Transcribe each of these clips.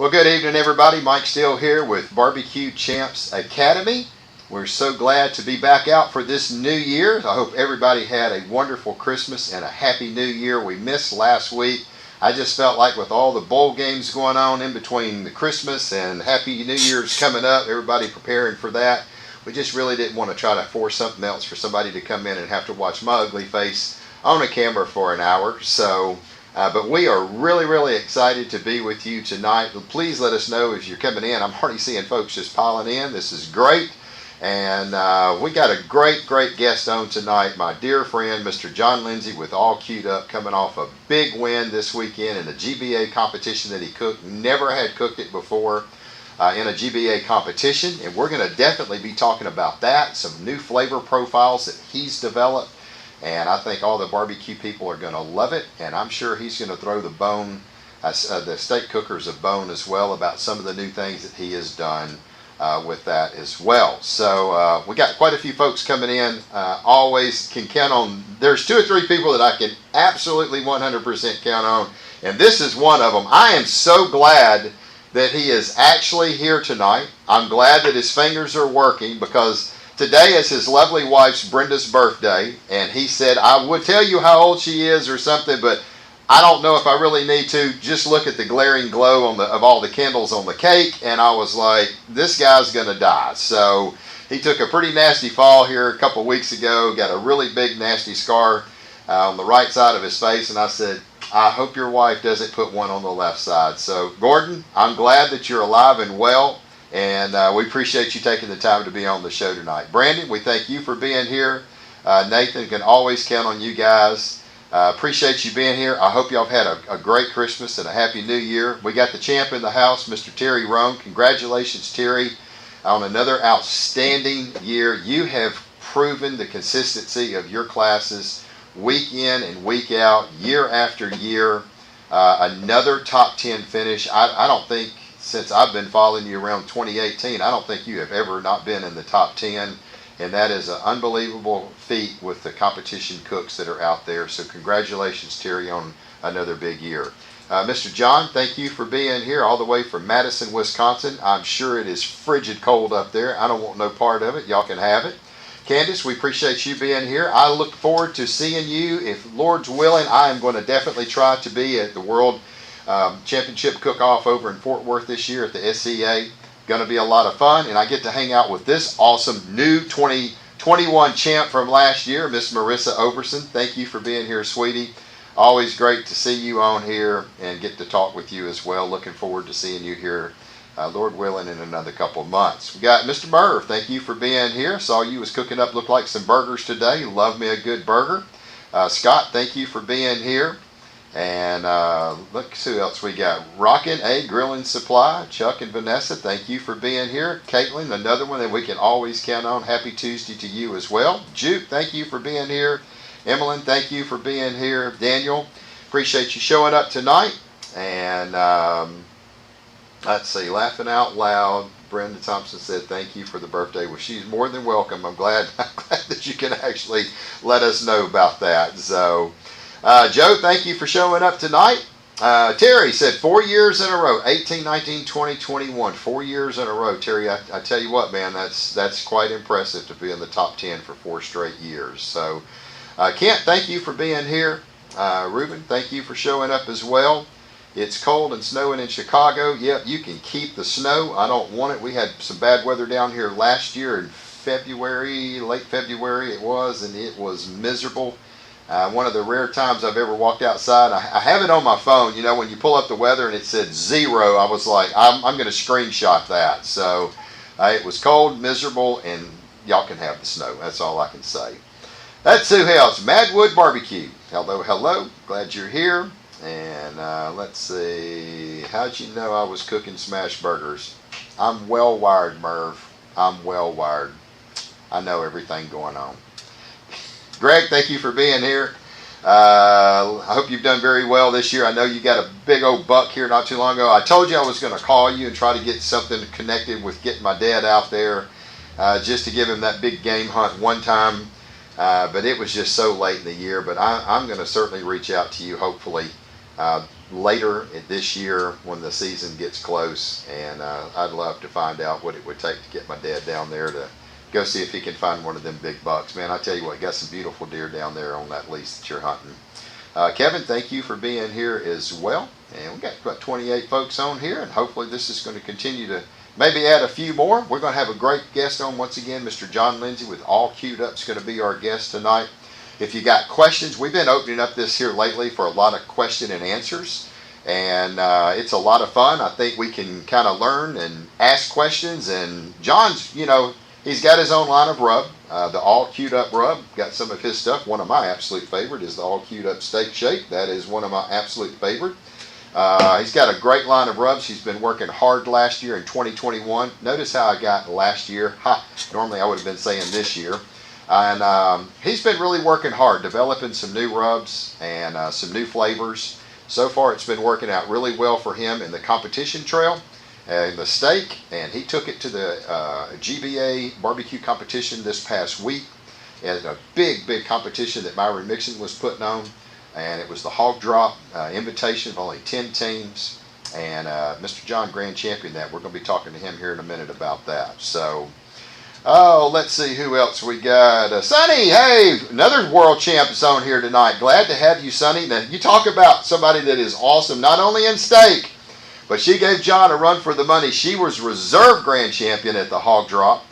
Well, good evening, everybody. Mike Steele here with Barbecue Champs Academy. We're so glad to be back out for this new year. I hope everybody had a wonderful Christmas and a happy new year. We missed last week. I just felt like with all the bowl games going on in between the Christmas and Happy New Year's coming up, everybody preparing for that, we just really didn't want to try to force something else for somebody to come in and have to watch my ugly face on a camera for an hour. But we are really excited to be with you tonight. Please let us know as you're coming in. I'm already seeing folks just piling in. This is great. And we got a great guest on tonight. My dear friend, Mr. John Lindsey, with all queued up, coming off a big win this weekend in a GBA competition that he cooked. Never had cooked it before in a GBA competition. And we're going to definitely be talking about that. Some new flavor profiles that he's developed. And I think all the barbecue people are going to love it. And I'm sure he's going to throw the steak cookers a bone as well about some of the new things that he has done with that as well. So we got quite a few folks coming in. Always can count on, there's 2 or 3 people that I can absolutely 100% count on. And this is one of them. I am so glad that he is actually here tonight. I'm glad that his fingers are working because today is his lovely wife's Brenda's birthday, and he said, I would tell you how old she is or something, but I don't know if I really need to. Just look at the glaring glow of all the candles on the cake, and I was like, this guy's going to die. So he took a pretty nasty fall here a couple weeks ago, got a really big nasty scar on the right side of his face, and I said, I hope your wife doesn't put one on the left side. So Gordon, I'm glad that you're alive and well. And we appreciate you taking the time to be on the show tonight. Brandon, we thank you for being here. Nathan can always count on you guys. Appreciate you being here. I hope y'all have had a great Christmas and a happy new year. We got the champ in the house, Mr. Terry Roan. Congratulations, Terry, on another outstanding year. You have proven the consistency of your classes week in and week out, year after year. Another top 10 finish. I don't think, since I've been following you around 2018, I don't think you have ever not been in the top 10. And that is an unbelievable feat with the competition cooks that are out there. So congratulations, Terry, on another big year. Mr. John, thank you for being here all the way from Madison, Wisconsin. I'm sure it is frigid cold up there. I don't want no part of it. Y'all can have it. Candace, we appreciate you being here. I look forward to seeing you. If Lord's willing, I am going to definitely try to be at the World Championship Cookoff over in Fort Worth this year at the SCA. Going to be a lot of fun, and I get to hang out with this awesome new 2021 champ from last year, Miss Marissa Overson. Thank you for being here, sweetie. Always great to see you on here and get to talk with you as well. Looking forward to seeing you here, Lord willing, in another couple of months. We got Mr. Merv. Thank you for being here. Saw you was cooking up, looked like some burgers today. Love me a good burger. Scott, thank you for being here. And look who else we got. Rockin' A Grilling Supply. Chuck and Vanessa, thank you for being here. Caitlin, another one that we can always count on. Happy Tuesday to you as well. Juke, thank you for being here. Emmeline, thank you for being here. Daniel, appreciate you showing up tonight. And let's see, laughing out loud. Brenda Thompson said thank you for the birthday. Well, she's more than welcome. I'm glad that you can actually let us know about that. So Joe, thank you for showing up tonight. Terry said 4 years in a row, 18, 19, 20, 21, 4 years in a row. Terry, I tell you what, man, that's quite impressive to be in the top 10 for 4 straight years. So, Kent, thank you for being here. Ruben, thank you for showing up as well. It's cold and snowing in Chicago. Yep, you can keep the snow. I don't want it. We had some bad weather down here last year in February, late February it was, and it was miserable. One of the rare times I've ever walked outside. I have it on my phone. You know, when you pull up the weather and it said 0, I was like, I'm going to screenshot that. So it was cold, miserable, and y'all can have the snow. That's all I can say. That's who else. Madwood Barbecue. Hello. Glad you're here. And let's see. How'd you know I was cooking smash burgers? I'm well wired, Merv. I'm well wired. I know everything going on. Greg, thank you for being here. I hope you've done very well this year. I know you got a big old buck here not too long ago. I told you I was going to call you and try to get something connected with getting my dad out there just to give him that big game hunt one time. But it was just so late in the year. But I'm going to certainly reach out to you, hopefully, later this year when the season gets close, and I'd love to find out what it would take to get my dad down there to go see if he can find one of them big bucks. Man, I tell you what, got some beautiful deer down there on that lease that you're hunting. Kevin, thank you for being here as well. And we got about 28 folks on here, and hopefully this is going to continue to maybe add a few more. We're going to have a great guest on once again. Mr. John Lindsey with All Queued Up is going to be our guest tonight. If you got questions, we've been opening up this here lately for a lot of question and answers, and it's a lot of fun. I think we can kind of learn and ask questions, and John's, he's got his own line of rub, the All Queued Up rub. Got some of his stuff. One of my absolute favorite is the All Queued Up Steak Shake. That is one of my absolute favorite. He's got a great line of rubs. He's been working hard last year in 2021. Notice how I got last year. Normally I would have been saying this year. And he's been really working hard, developing some new rubs and some new flavors. So far it's been working out really well for him in the competition trail and the steak. And he took it to the GBA barbecue competition this past week. It was a big competition that Myron Mixon was putting on. And it was the Hog Drop invitation of only 10 teams. And Mr. John Grand Champion that. We're going to be talking to him here in a minute about that. So, let's see who else we got. Sonny, hey, another world champ is on here tonight. Glad to have you, Sonny. Now, you talk about somebody that is awesome, not only in steak, but she gave John a run for the money. She was reserve Grand Champion at the Hog Drop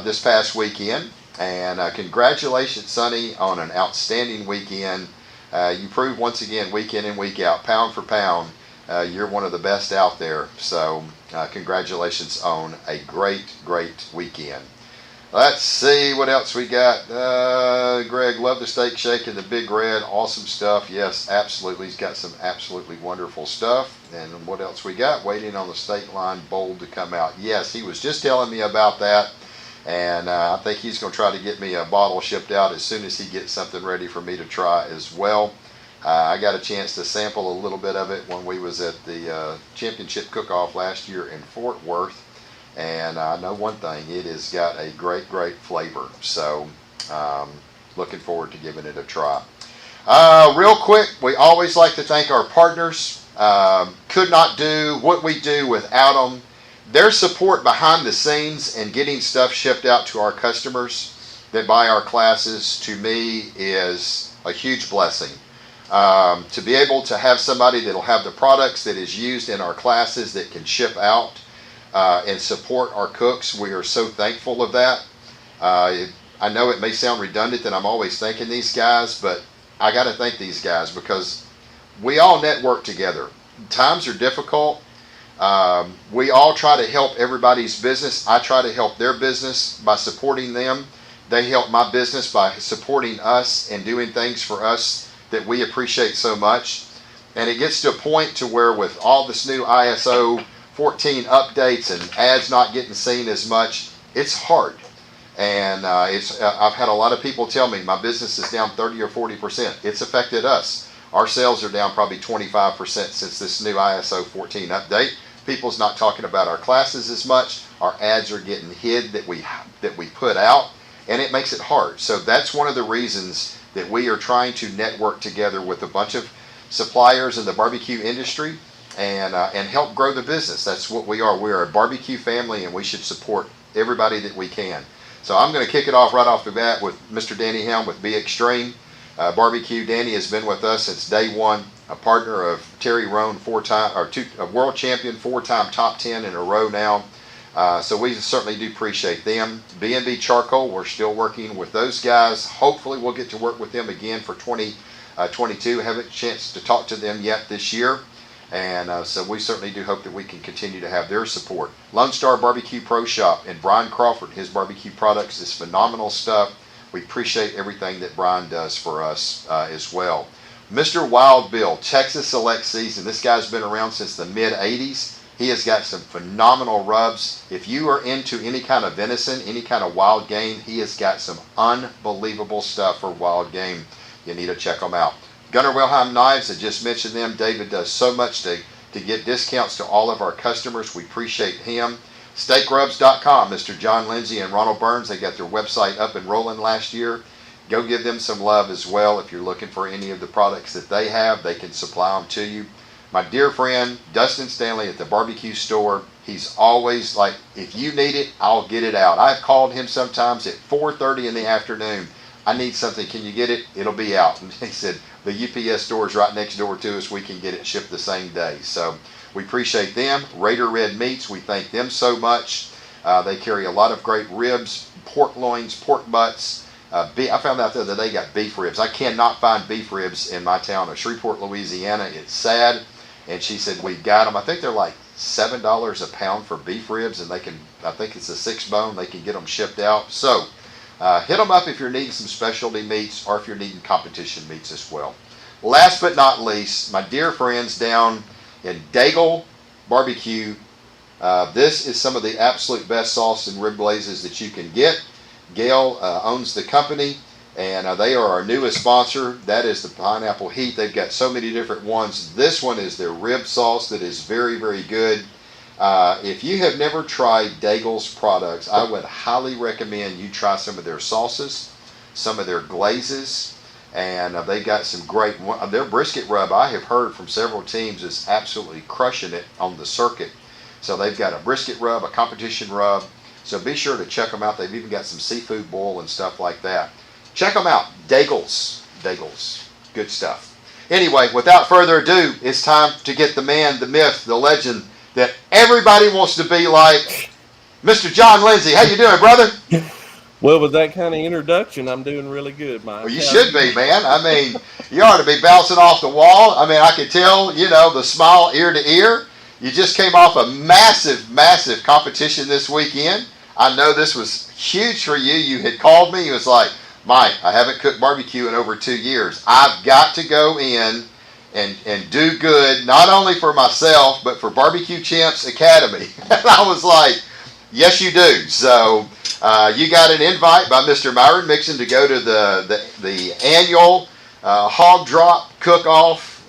this past weekend. And congratulations, Sonny, on an outstanding weekend. You prove once again, week in and week out, pound for pound, you're one of the best out there. So congratulations on a great weekend. Let's see what else we got. Greg, love the steak shake and the big red. Awesome stuff. Yes, absolutely. He's got some absolutely wonderful stuff. And what else we got? Waiting on the state line bowl to come out. Yes, he was just telling me about that. And I think he's going to try to get me a bottle shipped out as soon as he gets something ready for me to try as well. I got a chance to sample a little bit of it when we was at the championship cook-off last year in Fort Worth. And I know one thing, it has got a great flavor. So looking forward to giving it a try. Real quick, we always like to thank our partners. Could not do what we do without them. Their support behind the scenes and getting stuff shipped out to our customers that buy our classes, to me, is a huge blessing. To be able to have somebody that will have the products that is used in our classes that can ship out and support our cooks, we are so thankful of that. I know it may sound redundant that I'm always thanking these guys, but I got to thank these guys because we all network together. Times are difficult. We all try to help everybody's business. I try to help their business by supporting them. They help my business by supporting us and doing things for us that we appreciate so much. And it gets to a point to where with all this new ISO 14 updates and ads not getting seen as much, it's hard. And I've had a lot of people tell me my business is down 30 or 40%. It's affected us. Our sales are down probably 25% since this new ISO 14 update. People's not talking about our classes as much. Our ads are getting hid that we put out, and it makes it hard. So that's one of the reasons that we are trying to network together with a bunch of suppliers in the barbecue industry and help grow the business. That's what we are. We are a barbecue family, and we should support everybody that we can. So I'm going to kick it off right off the bat with Mr. Danny Helm with Be Extreme Barbecue. Danny has been with us since day one. A partner of Terry Roan, a world champion, 4-time top 10 in a row now. So we certainly do appreciate them. B&B Charcoal, we're still working with those guys. Hopefully we'll get to work with them again for 2022. Haven't a chance to talk to them yet this year. And so we certainly do hope that we can continue to have their support. Lone Star Barbecue Pro Shop and Brian Crawford, his barbecue products is phenomenal stuff. We appreciate everything that Brian does for us as well. Mr. Wild Bill, Texas Select Season. This guy's been around since the mid-'80s. He has got some phenomenal rubs. If you are into any kind of venison, any kind of wild game, he has got some unbelievable stuff for wild game. You need to check them out. Gunnar Wilhelm Knives, I just mentioned them. David does so much to get discounts to all of our customers. We appreciate him. SteakRubs.com, Mr. John Lindsey and Ronald Burns, they got their website up and rolling last year. go give them some love as well. If you're looking for any of the products that they have, they can supply them to you. My dear friend Dustin Stanley at the barbecue store, he's always like, if you need it, I'll get it out. I've called him sometimes at 4:30 in the afternoon. I need something. Can you get it? It'll be out. And he said, the UPS store is right next door to us. We can get it shipped the same day. So we appreciate them. Raider Red Meats, we thank them so much. They carry a lot of great ribs, pork loins, pork butts. I found out the other day they got beef ribs. I cannot find beef ribs in my town of Shreveport, Louisiana. It's sad. And she said, we got them. I think they're like $7 a pound for beef ribs, and they can, I think it's a 6-bone. They can get them shipped out. So hit them up if you're needing some specialty meats or if you're needing competition meats as well. Last but not least, my dear friends down in Daigle Barbecue. This is some of the absolute best sauce and rib glazes that you can get. Gail owns the company, and they are our newest sponsor. That is the Pineapple Heat. They've got so many different ones. This one is their rib sauce that is very, very good. If you have never tried Daigle's products, I would highly recommend you try some of their sauces, some of their glazes, and they've got some great, their brisket rub, I have heard from several teams, is absolutely crushing it on the circuit. So they've got a brisket rub, a competition rub. So be sure to check them out. They've even got some seafood boil and stuff like that. Check them out. Daigle's. Good stuff. Anyway, without further ado, it's time to get the man, the myth, the legend that everybody wants to be like, Mr. John Lindsey. How you doing, brother? Well, with that kind of introduction, I'm doing really good, Mike. Well, you should be, man. I mean, you ought to be bouncing off the wall. I mean, I could tell, the smile ear to ear. You just came off a massive, massive competition this weekend. I know this was huge for you. You had called me. It was like, Mike, I haven't cooked barbecue in over 2 years. I've got to go in and do good, not only for myself, but for Barbecue Champs Academy. And I was like, yes, you do. So you got an invite by Mr. Myron Mixon to go to the annual Hog Drop Cookoff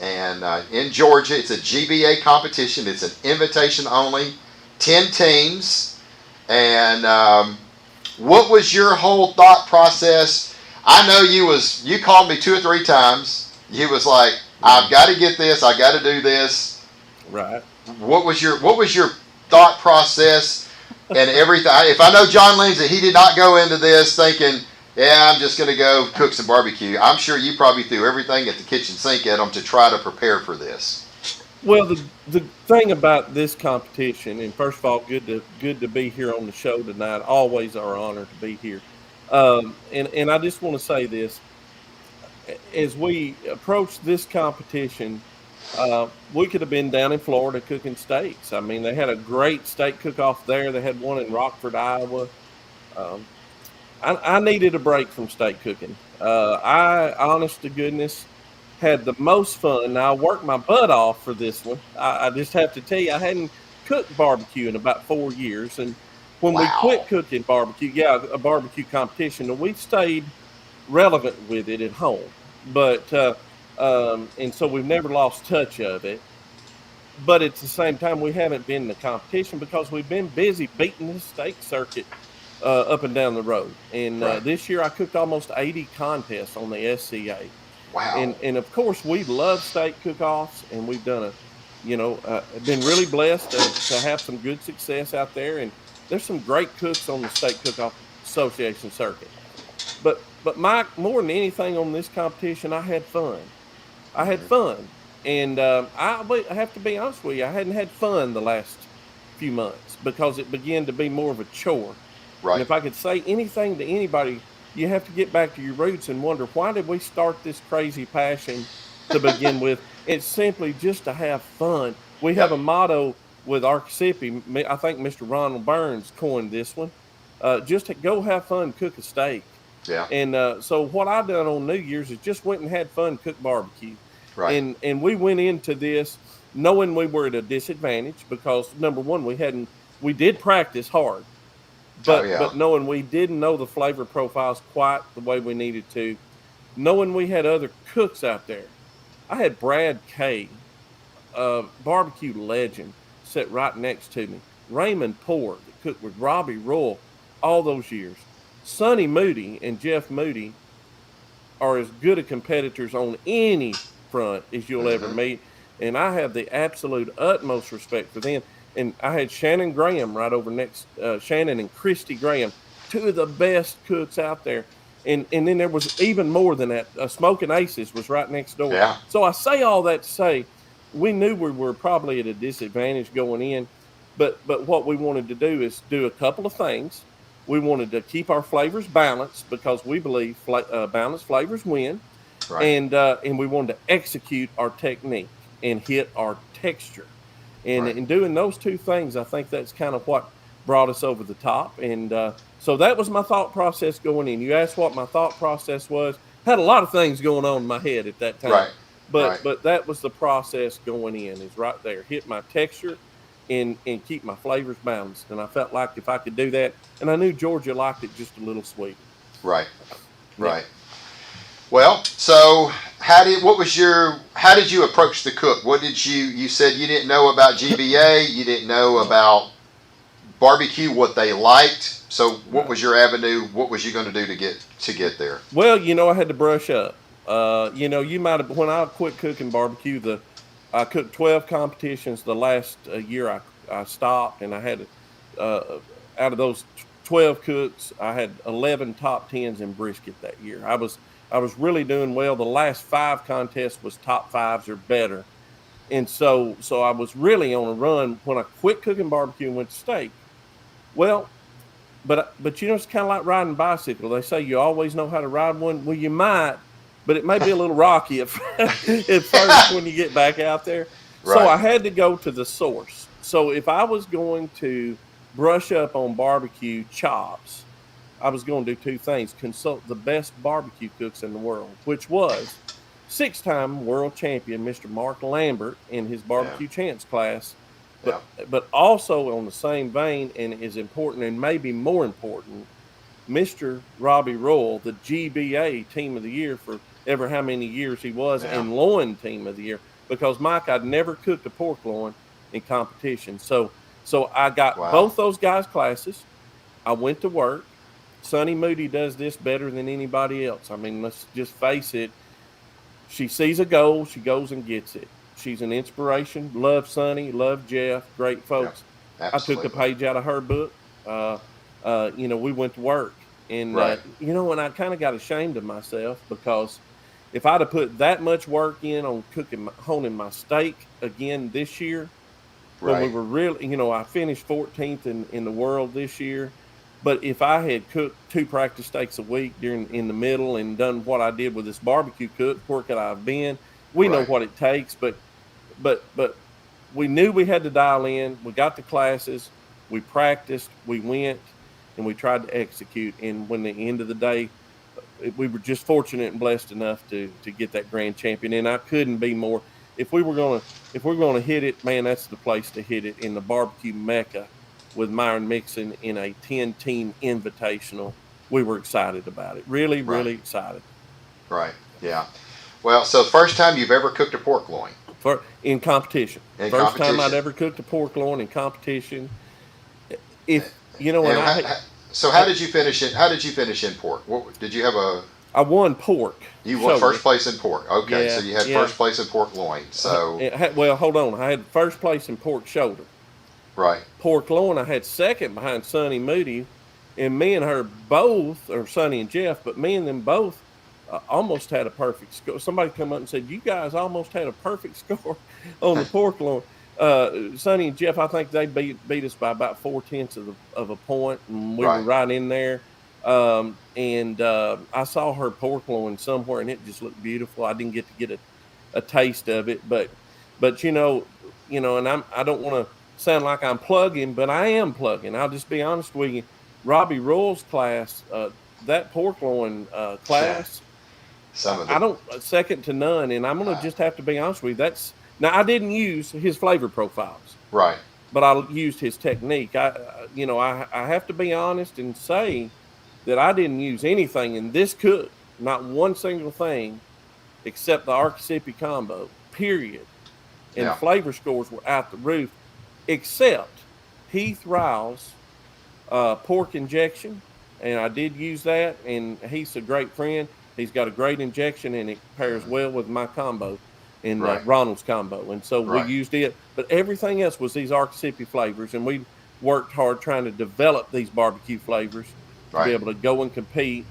in Georgia. It's a GBA competition. It's an invitation only, 10 teams. And what was your whole thought process? I know you called me 2 or 3 times. You was like, I've got to get this. I got to do this. Right. What was your thought process and everything? If I know John Lindsey, he did not go into this thinking, yeah, I'm just going to go cook some barbecue. I'm sure you probably threw everything at the kitchen sink at them to try to prepare for this. Well, the thing about this competition, and first of all, good to be here on the show tonight. Always our honor to be here. And I just want to say this. As we approach this competition, we could have been down in Florida cooking steaks. I mean, they had a great steak cook-off there. They had one in Rockford, Iowa. I needed a break from steak cooking. I, honest to goodness, had the most fun. Now, I worked my butt off for this one. I just have to tell you, I hadn't cooked barbecue in about 4 years. And when we quit cooking barbecue, a barbecue competition, and we stayed relevant with it at home. But, and so we've never lost touch of it. But at the same time, we haven't been in the competition because we've been busy beating the steak circuit up and down the road. And this year I cooked almost 80 contests on the SCA. Wow. And of course, we love steak cook-offs, and we've done been really blessed to have some good success out there. And there's some great cooks on the Steak Cook-Off Association circuit. But Mike, more than anything on this competition, I had fun. And I have to be honest with you, I hadn't had fun the last few months because it began to be more of a chore. Right. And if I could say anything to anybody, you have to get back to your roots and wonder, why did we start this crazy passion to begin with? It's simply just to have fun. We have a motto with our recipe. I think Mr. Ronald Burns coined this one. Just to go have fun, cook a steak. Yeah. And so what I done on New Year's is just went and had fun, cooked barbecue. Right. And we went into this knowing we were at a disadvantage because, number one, we did practice hard. But knowing we didn't know the flavor profiles quite the way we needed to, knowing we had other cooks out there. I had Brad Kay, barbecue legend, sit right next to me. Raymond Poor, that cooked with Robbie Royal all those years. Sonny Moody and Jeff Moody are as good a competitors on any front as you'll ever Mm-hmm. meet. And I have the absolute utmost respect for them. And I had Shannon Graham right over next, Shannon and Christy Graham, two of the best cooks out there. And then there was even more than that. Smoking Aces was right next door. Yeah. So I say all that to say we knew we were probably at a disadvantage going in, but what we wanted to do is do a couple of things. We wanted to keep our flavors balanced because we believe balanced flavors win, Right. And we wanted to execute our technique and hit our texture. And Right. in doing those two things, I think that's kind of what brought us over the top. And so that was my thought process going in. You asked what my thought process was. Had a lot of things going on in my head at that time, Right. but Right. that was the process going in. Is right there, hit my texture, and keep my flavors balanced. And I felt like if I could do that, and I knew Georgia liked it just a little sweeter. Right. Yeah. Right. Well, so how did you approach the cook? What did you said you didn't know about GBA, you didn't know about barbecue, what they liked. So what was your avenue? What was you going to do to get there? Well, I had to brush up. You might have when I quit cooking barbecue. I cooked 12 competitions. The last year I stopped, and I had out of those 12 cooks, I had 11 top tens in brisket that year. I was really doing well. The last 5 contests was top 5s or better, and so I was really on a run when I quit cooking barbecue and went to steak. Well, but it's kind of like riding a bicycle. They say you always know how to ride one. Well, you might, but it may be a little rocky at first when you get back out there. So Right. I had to go to the source. So if I was going to brush up on barbecue chops, I was going to do 2 things: consult the best barbecue cooks in the world, which was 6-time world champion Mr. Mark Lambert in his barbecue champs class. Yeah. But also on the same vein, and is important and maybe more important, Mr. Robbie Royal, the GBA Team of the Year for ever how many years he was, Yeah. and Loin Team of the Year. Because Mike, I'd never cooked a pork loin in competition, so I got Wow. both those guys' classes. I went to work. Sonny Moody does this better than anybody else. I mean, let's just face it. She sees a goal, she goes and gets it. She's an inspiration. Love Sonny, love Jeff, great folks. Yeah, I took a absolutely. page out of her book. We went to work, and Right. and I kind of got ashamed of myself because if I'd have put that much work in on honing my steak again this year, when we Right. were really, I finished 14th in the world this year. But if I had cooked 2 practice steaks a week in the middle and done what I did with this barbecue cook, where could I have been? We know Right. what it takes, but we knew we had to dial in. We got the classes, we practiced, we went, and we tried to execute. And when the end of the day, we were just fortunate and blessed enough to get that grand champion. And I couldn't be more. If we're gonna hit it, man, that's the place to hit it, in the barbecue mecca with Myron Mixon in a 10-team invitational. We were excited about it. Really, Right. really excited. Right. Yeah. Well, so first time you've ever cooked a pork loin In competition. in First time competition. I'd ever cooked a pork loin in competition. If And how did you finish it? How did you finish in pork? What did you have a? I won pork. You won shoulder. first place in pork. Okay, Yeah, so you had yeah. first place in pork loin. So Well, hold on. I had first place in pork shoulder. right. Pork loin, I had second behind Sonny Moody, and me and her both, or Sonny and Jeff, but me and them both almost had a perfect score. Somebody come up and said, "You guys almost had a perfect score on the pork loin." Sonny and Jeff, I think they beat us by about 4/10 of a point, and we were Right. right in there. I saw her pork loin somewhere, and it just looked beautiful. I didn't get to get a taste of it, but and I don't want to sound like I'm plugging, but I am plugging. I'll just be honest with you. Robbie Royal's class, that pork loin class, Some of I the don't second to none. And I'm gonna just have to be honest with you. Now I didn't use his flavor profiles, right. but I used his technique. I have to be honest and say that I didn't use anything in this cook, not one single thing, except the Archisipi combo. Period. And Yeah. flavor scores were out the roof, except Heath Riles pork injection and I did use that, and he's a great friend. He's got a great injection, and it pairs well with my combo and Right. Ronald's combo, and so we Right. used it. But everything else was these Arcasipi flavors, and we worked hard trying to develop these barbecue flavors to be Right. able to go and compete,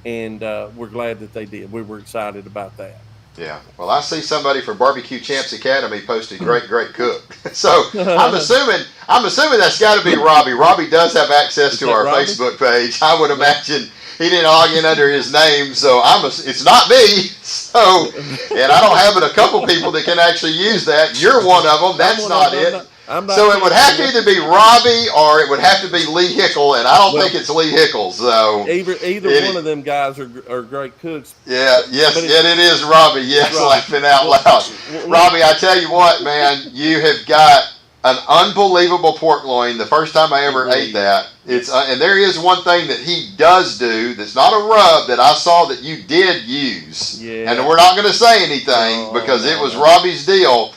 and we're glad that they did. We were excited about that. Yeah. Well, I see somebody from Barbecue Champs Academy posted great cook. So I'm assuming that's got to be Robbie. Robbie does have access Is to that our Robbie? Facebook page. I would imagine he didn't log in under his name, so it's not me. So, and I don't have but a couple people that can actually use that. You're one of them. That's not it. So it would have to either be Robbie or it would have to be Lee Hickle, and I don't think it's Lee Hickle. So either one of them guys are great cooks. Yeah, yes, it is Robbie. Yes, Robbie. Laughing out loud. Robbie, I tell you what, man, you have got an unbelievable pork loin. The first time I ever ate that, and there is one thing that he does do that's not a rub that I saw that you did use. Yeah. And we're not going to say anything because it was Robbie's deal,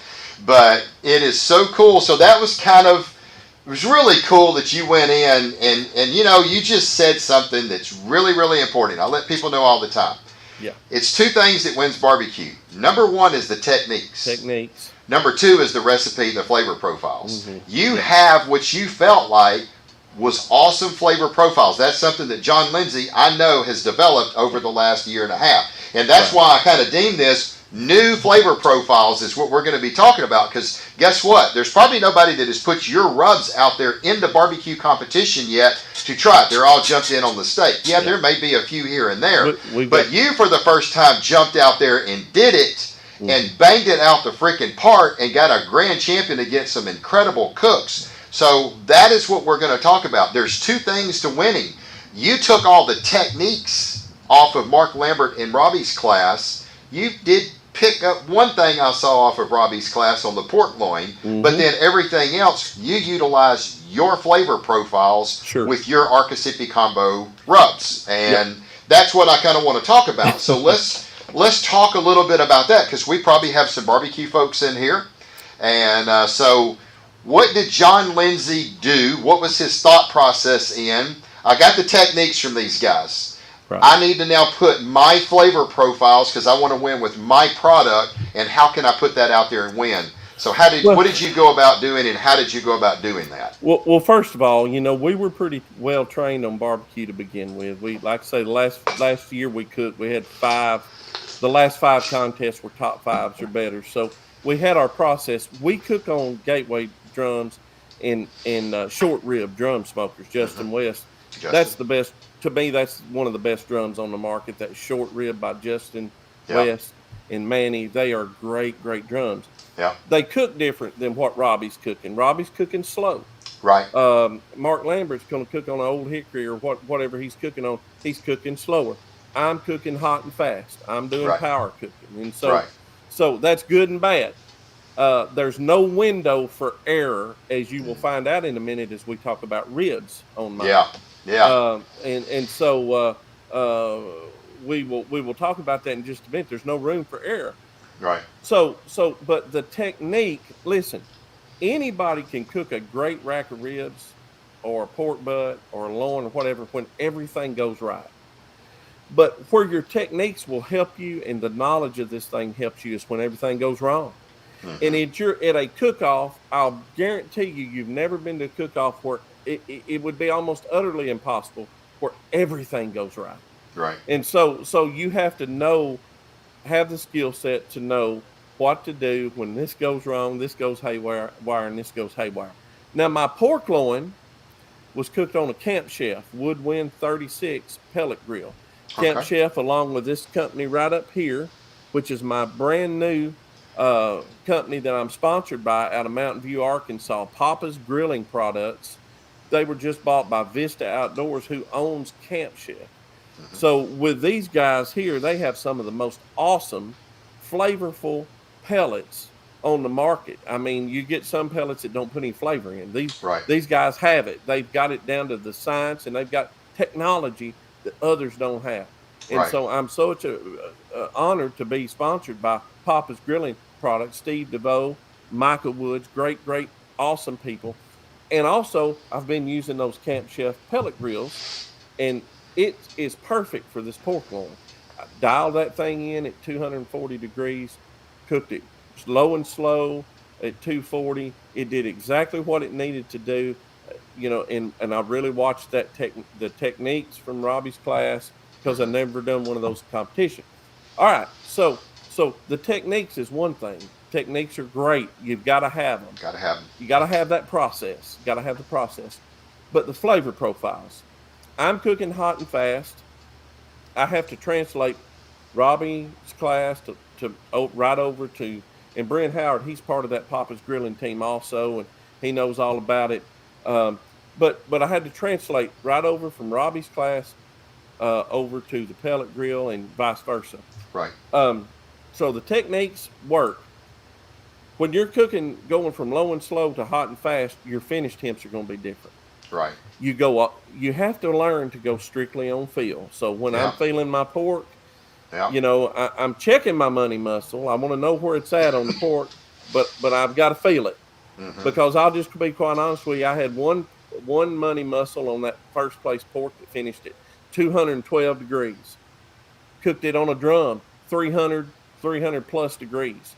but it is so cool. So that was it was really cool that you went in and you just said something that's really, really important. I let people know all the time. Yeah. It's two things that wins barbecue. Number one is the techniques. Number two is the recipe, the flavor profiles. Mm-hmm. You have what you felt like was awesome flavor profiles. That's something that John Lindsey, I know, has developed over the last year and a half. And that's why I kind of deem this new flavor profiles is what we're going to be talking about, because guess what? There's probably nobody that has put your rubs out there into barbecue competition yet to try it. They're all jumped in on the steak. Yeah, there may be a few here and there, but you for the first time jumped out there and did it and banged it out the freaking park and got a grand champion against some incredible cooks. So that is what we're going to talk about. There's two things to winning. You took all the techniques off of Mark Lambert and Robbie's class. You did pick up one thing I saw off of Robbie's class on the pork loin, but then everything else, you utilize your flavor profiles with your Arcasipi combo rubs. And that's what I kind of want to talk about. So let's talk a little bit about that, because we probably have some barbecue folks in here. And so what did John Lindsey do? What was his thought process in? I got the techniques from these guys. Right. I need to now put my flavor profiles because I want to win with my product, and how can I put that out there and win? So what did you go about doing, and how did you go about doing that? Well, first of all, we were pretty well trained on barbecue to begin with. We, like I say, last year we cooked. We had 5. The last 5 contests were top 5s or better. So we had our process. We cook on gateway drums and short rib drum smokers. Justin West. That's the best. To me, that's one of the best drums on the market. That short rib by Justin West and Manny. They are great drums. Yeah. They cook different than what Robbie's cooking. Robbie's cooking slow. Right. Mark Lambert's going to cook on an old hickory or whatever he's cooking on. He's cooking slower. I'm cooking hot and fast. I'm doing power cooking. And so that's good and bad. There's no window for error, as you will find out in a minute as we talk about ribs on mine. Yeah. And so we will talk about that in just a minute. There's no room for error. Right. So but the technique, listen, anybody can cook a great rack of ribs or a pork butt or a loin or whatever when everything goes right. But where your techniques will help you and the knowledge of this thing helps you is when everything goes wrong. And at a cook-off, I'll guarantee you've never been to a cook-off where it would be almost utterly impossible where everything goes right. Right. And so you have to have the skill set to know what to do when this goes wrong, this goes haywire, and this goes haywire. Now, my pork loin was cooked on a Camp Chef Woodwind 36 pellet grill. Camp Chef, along with this company right up here, which is my brand new company that I'm sponsored by out of Mountain View, Arkansas, Papa's Grilling Products. They were just bought by Vista Outdoors, who owns Camp Chef. So with these guys here, they have some of the most awesome, flavorful pellets on the market. I mean, you get some pellets that don't put any flavor in. These guys have it. They've got it down to the science, and they've got technology that others don't have. And so I'm such honored to be sponsored by Papa's Grilling Products, Steve DeVoe, Michael Woods, great, awesome people. And also, I've been using those Camp Chef pellet grills, and it is perfect for this pork loin. I dialed that thing in at 240 degrees, cooked it slow at 240. It did exactly what it needed to do. And I really watched the techniques from Robbie's class because I never done one of those competitions. All right, so the techniques is one thing. Techniques are great. You've got to have them. Got to have them. You got to have that process. Got to have the process. But the flavor profiles. I'm cooking hot and fast. I have to translate Robbie's class to right over to, and Brent Howard, he's part of that Papa's Grilling team also, and he knows all about it. But I had to translate right over from Robbie's class over to the pellet grill and vice versa. Right. So the techniques work. When you're cooking, going from low and slow to hot and fast, your finish temps are going to be different. Right. You have to learn to go strictly on feel. So when I'm feeling my pork, I'm checking my money muscle. I want to know where it's at on the pork, but I've got to feel it. Because I'll just be quite honest with you, I had one money muscle on that first place pork that finished at 212 degrees. Cooked it on a drum, 300 plus degrees.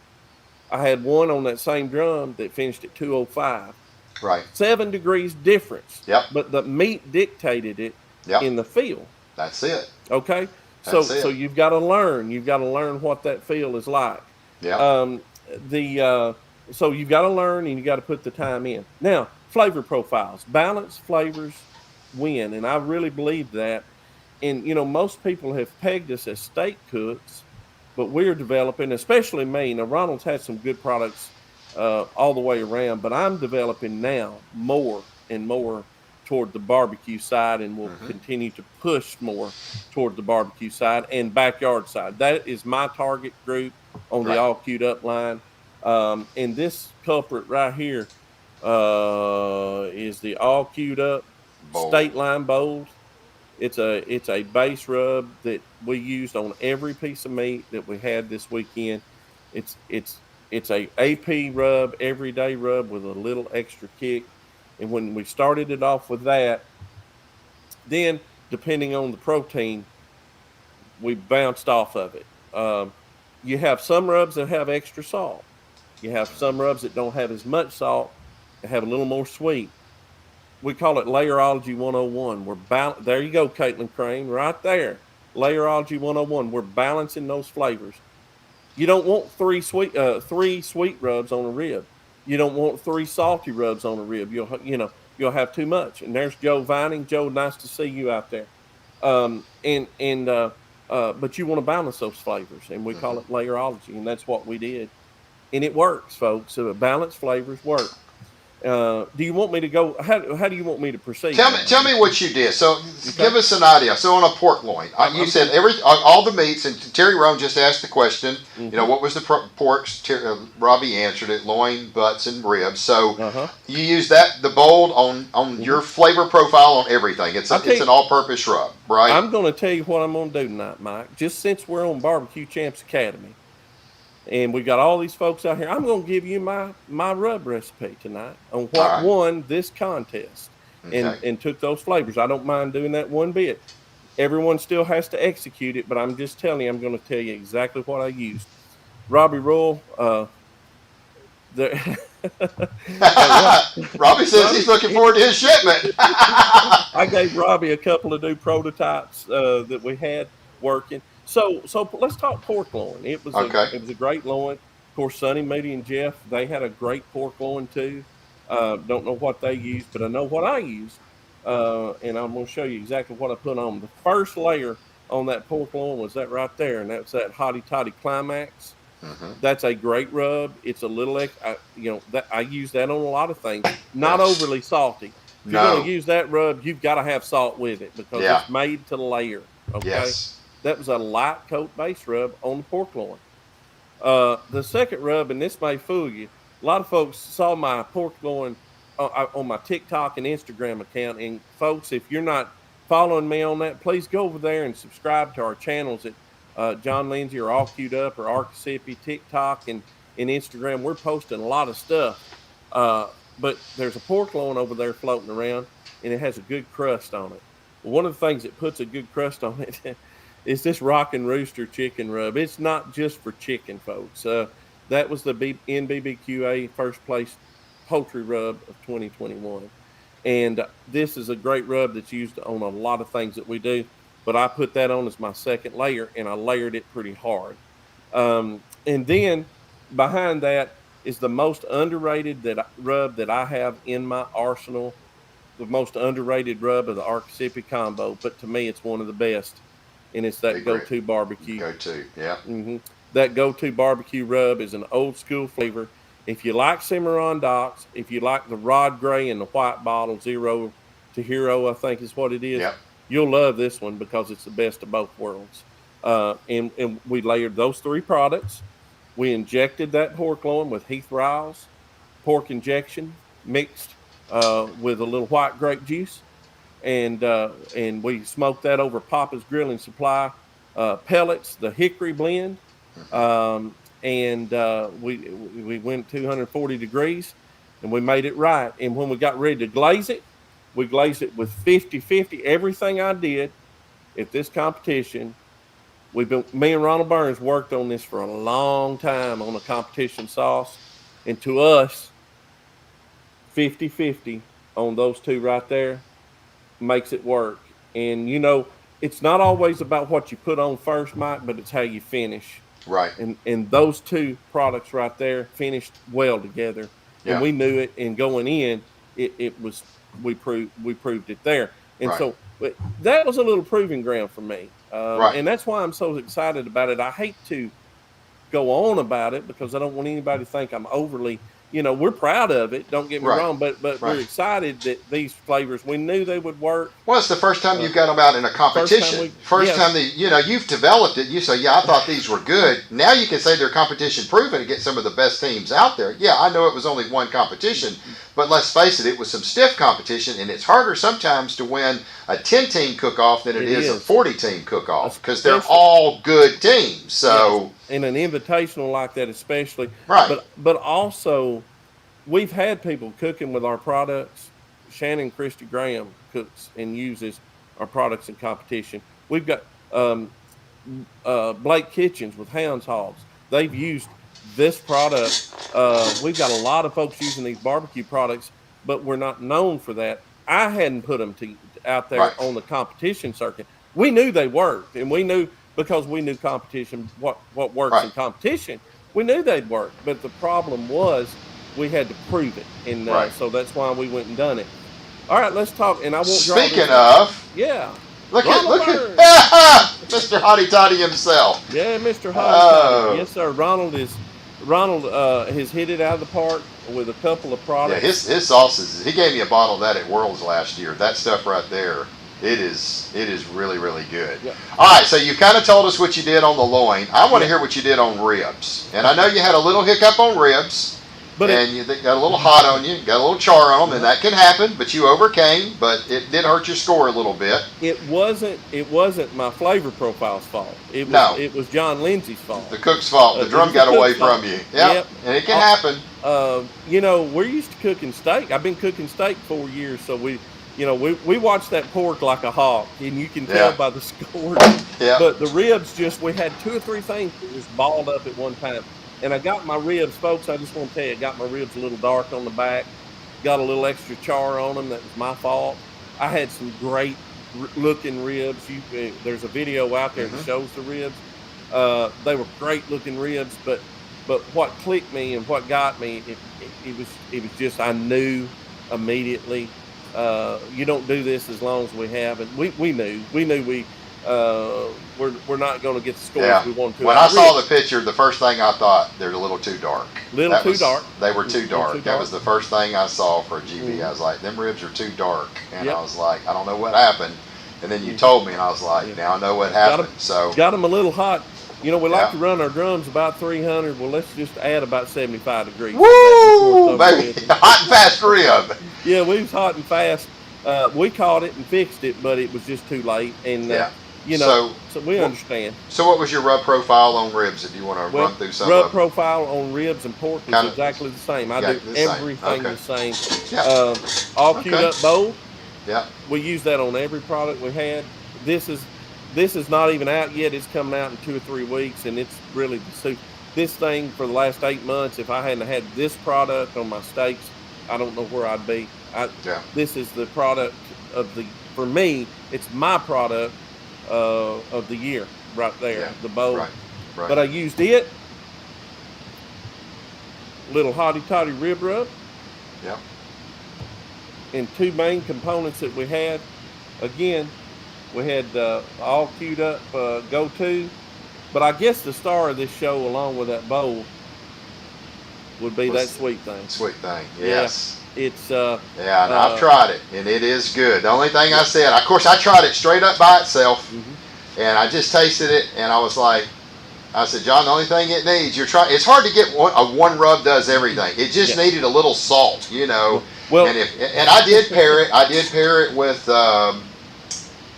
I had one on that same drum that finished at 205. Right. 7 degrees difference. Yep. But the meat dictated it in the feel. That's it. Okay. So you've got to learn. You've got to learn what that feel is like. Yeah. So you've got to learn and you got to put the time in. Now, flavor profiles, balanced flavors win, and I really believe that. And most people have pegged us as steak cooks, but we're developing, especially me. Now, Ronald's had some good products all the way around, but I'm developing now more and more toward the barbecue side, and will continue to push more toward the barbecue side and backyard side. That is my target group on the All Queued Up line. And this culprit right here is the All Queued Up State Line Bold. It's a base rub that we used on every piece of meat that we had this weekend. It's a AP rub, everyday rub with a little extra kick. And when we started it off with that, then depending on the protein, we bounced off of it. You have some rubs that have extra salt. You have some rubs that don't have as much salt, that have a little more sweet. We call it Layerology 101. There you go, Caitlin Crane, right there. Layerology 101. We're balancing those flavors. You don't want three sweet rubs on a rib. You don't want 3 salty rubs on a rib. You'll have too much. And there's Joe Vining. Joe, nice to see you out there. But you want to balance those flavors, and we call it Layerology, and that's what we did. And it works, folks. So balanced flavors work. Do you want me to go? How do you want me to proceed? Tell me what you did. So give us an idea. So on a pork loin, you said all the meats, and Terry Roan just asked the question. What was the porks? Robbie answered it: loin, butts, and ribs. So you use the bold on your flavor profile on everything. It's an all-purpose rub, right? I'm going to tell you what I'm going to do tonight, Mike. Just since we're on Barbecue Champs Academy, and we've got all these folks out here, I'm going to give you my rub recipe tonight on what won this contest and took those flavors. I don't mind doing that one bit. Everyone still has to execute it, but I'm just telling you, I'm going to tell you exactly what I used. Robbie Royal, Robbie says he's looking forward to his shipment. I gave Robbie a couple of new prototypes that we had working. So let's talk pork loin. It was a great loin. Of course, Sonny, Moody, and Jeff, they had a great pork loin too. Don't know what they used, but I know what I used. And I'm going to show you exactly what I put on. The first layer on that pork loin was that right there, and that's that Hottie Toddy Climax. That's a great rub. It's a little, I use that on a lot of things. Not overly salty. If you're going to use that rub, you've got to have salt with it because it's made to layer. Okay. Yes. That was a light coat base rub on the pork loin. The second rub, and this may fool you, a lot of folks saw my pork loin on my TikTok and Instagram account. And folks, if you're not following me on that, please go over there and subscribe to our channels at John Lindsey or All Queued Up or Arcasipi, TikTok and Instagram. We're posting a lot of stuff. But there's a pork loin over there floating around, and it has a good crust on it. One of the things that puts a good crust on it is this Rockin' Rooster chicken rub. It's not just for chicken, folks. That was the NBBQA first place poultry rub of 2021. And this is a great rub that's used on a lot of things that we do. But I put that on as my second layer, and I layered it pretty hard. And then behind that is the most underrated rub that I have in my arsenal, the most underrated rub of the Archipelago combo, but to me, it's one of the best, and it's that go-to barbecue. Go-to, yeah. Mm-hmm. That go-to barbecue rub is an old school flavor. If you like Cimarron Docks, if you like the Rod Gray and the white bottle, 0 to Hero, I think is what it is, yep. You'll love this one because it's the best of both worlds. And we layered those 3 products. We injected that pork loin with Heath Riles pork injection mixed with a little white grape juice, and we smoked that over Papa's Grilling Supply pellets, the hickory blend, and we went 240 degrees, and we made it right. And when we got ready to glaze it, we glazed it with 50-50. Everything I did at this competition, me and Ronald Burns worked on this for a long time on a competition sauce, and to us, 50-50 on those 2 right there makes it work. And it's not always about what you put on first, Mike, but it's how you finish. Right. And those 2 products right there finished well together, and we knew it. And going in, we proved it there. And so that was a little proving ground for me. And that's why I'm so excited about it. I hate to go on about it because I don't want anybody to think I'm overly, we're proud of it. Don't get me wrong, but we're excited that these flavors, we knew they would work. Well, it's the first time you've got them out in a competition. First time you've developed it. You say, I thought these were good. Now you can say they're competition proven and get some of the best teams out there. Yeah, I know it was only one competition, but let's face it, it was some stiff competition, and it's harder sometimes to win a 10-team cook-off than it is a 40-team cook-off because they're all good teams. So in an invitational like that, especially, but also we've had people cooking with our products. Shannon Christie Graham cooks and uses our products in competition. We've got Blake Kitchens with Hounds Hogs. They've used this product. We've got a lot of folks using these barbecue products, but we're not known for that. I hadn't put them out there on the competition circuit. We knew they worked, and we knew because we knew competition, what works in competition. We knew they'd work, but the problem was we had to prove it, and so that's why we went and done it. All right, let's talk. And I won't. Speaking of, look at Mr. Hotty Toddy himself. Yeah, Mr. Hotty Toddy. Yes, sir. Ronald has hit it out of the park with a couple of products. Yeah, his sauces. He gave me a bottle of that at Worlds last year. That stuff right there. It is really, really good. Yeah. All right, so you kind of told us what you did on the loin. I want to hear what you did on ribs. And I know you had a little hiccup on ribs, and you got a little hot on you, got a little char on them, and that can happen, but you overcame, but it did hurt your score a little bit. It wasn't my flavor profile's fault. It was John Lindsey's fault. The cook's fault. The drum got away from you. Yep. And it can happen. We're used to cooking steak. I've been cooking steak 4 years, so we watch that pork like a hawk, and you can tell by the score. But the ribs, we had 2 or 3 things that just balled up at one time. And I got my ribs, folks, I just want to tell you, I got my ribs a little dark on the back, got a little extra char on them. That was my fault. I had some great looking ribs. There's a video out there that shows the ribs. They were great looking ribs, but what clicked me and what got me, it was just, I knew immediately. You don't do this as long as we have, and we knew we're not going to get the scores we want to. When I saw the picture, the first thing I thought, they're a little too dark. Dark. They were too dark. That was the first thing I saw for a GB. I was like, them ribs are too dark, and I was like, I don't know what happened. And then you told me, and I was like, now I know what happened. Got them a little hot. We like to run our drums about 300. Well, let's just add about 75 degrees. Woo, baby! Hot and fast rib. Yeah, we was hot and fast. We caught it and fixed it, but it was just too late. And so we understand. So what was your rub profile on ribs? If you want to run through some rub profile on ribs and pork is exactly the same. I do everything the same. All queued up bowl. Yeah. We use that on every product we had. This is not even out yet. It's coming out in 2 or 3 weeks, and it's really the soup. This thing for the last 8 months, if I hadn't had this product on my steaks, I don't know where I'd be. Yeah. This is the product for me, it's my product of the year right there, Yeah. the bowl. Right. Right. But I used it, little hotty toddy rib rub, Yeah. and 2 main components that we had. Again, we had all queued up go-to, but I guess the star of this show, along with that bowl, would be that sweet thing. Sweet thing, yes. Yeah, it's yeah, and I've tried it, and it is good. The only thing I said, of course, I tried it straight up by itself, and I just tasted it, and I was like, I said, John, the only thing it needs, it's hard to get one rub does everything. It just needed a little salt, you know. Well, and I did pair it. I did pair it with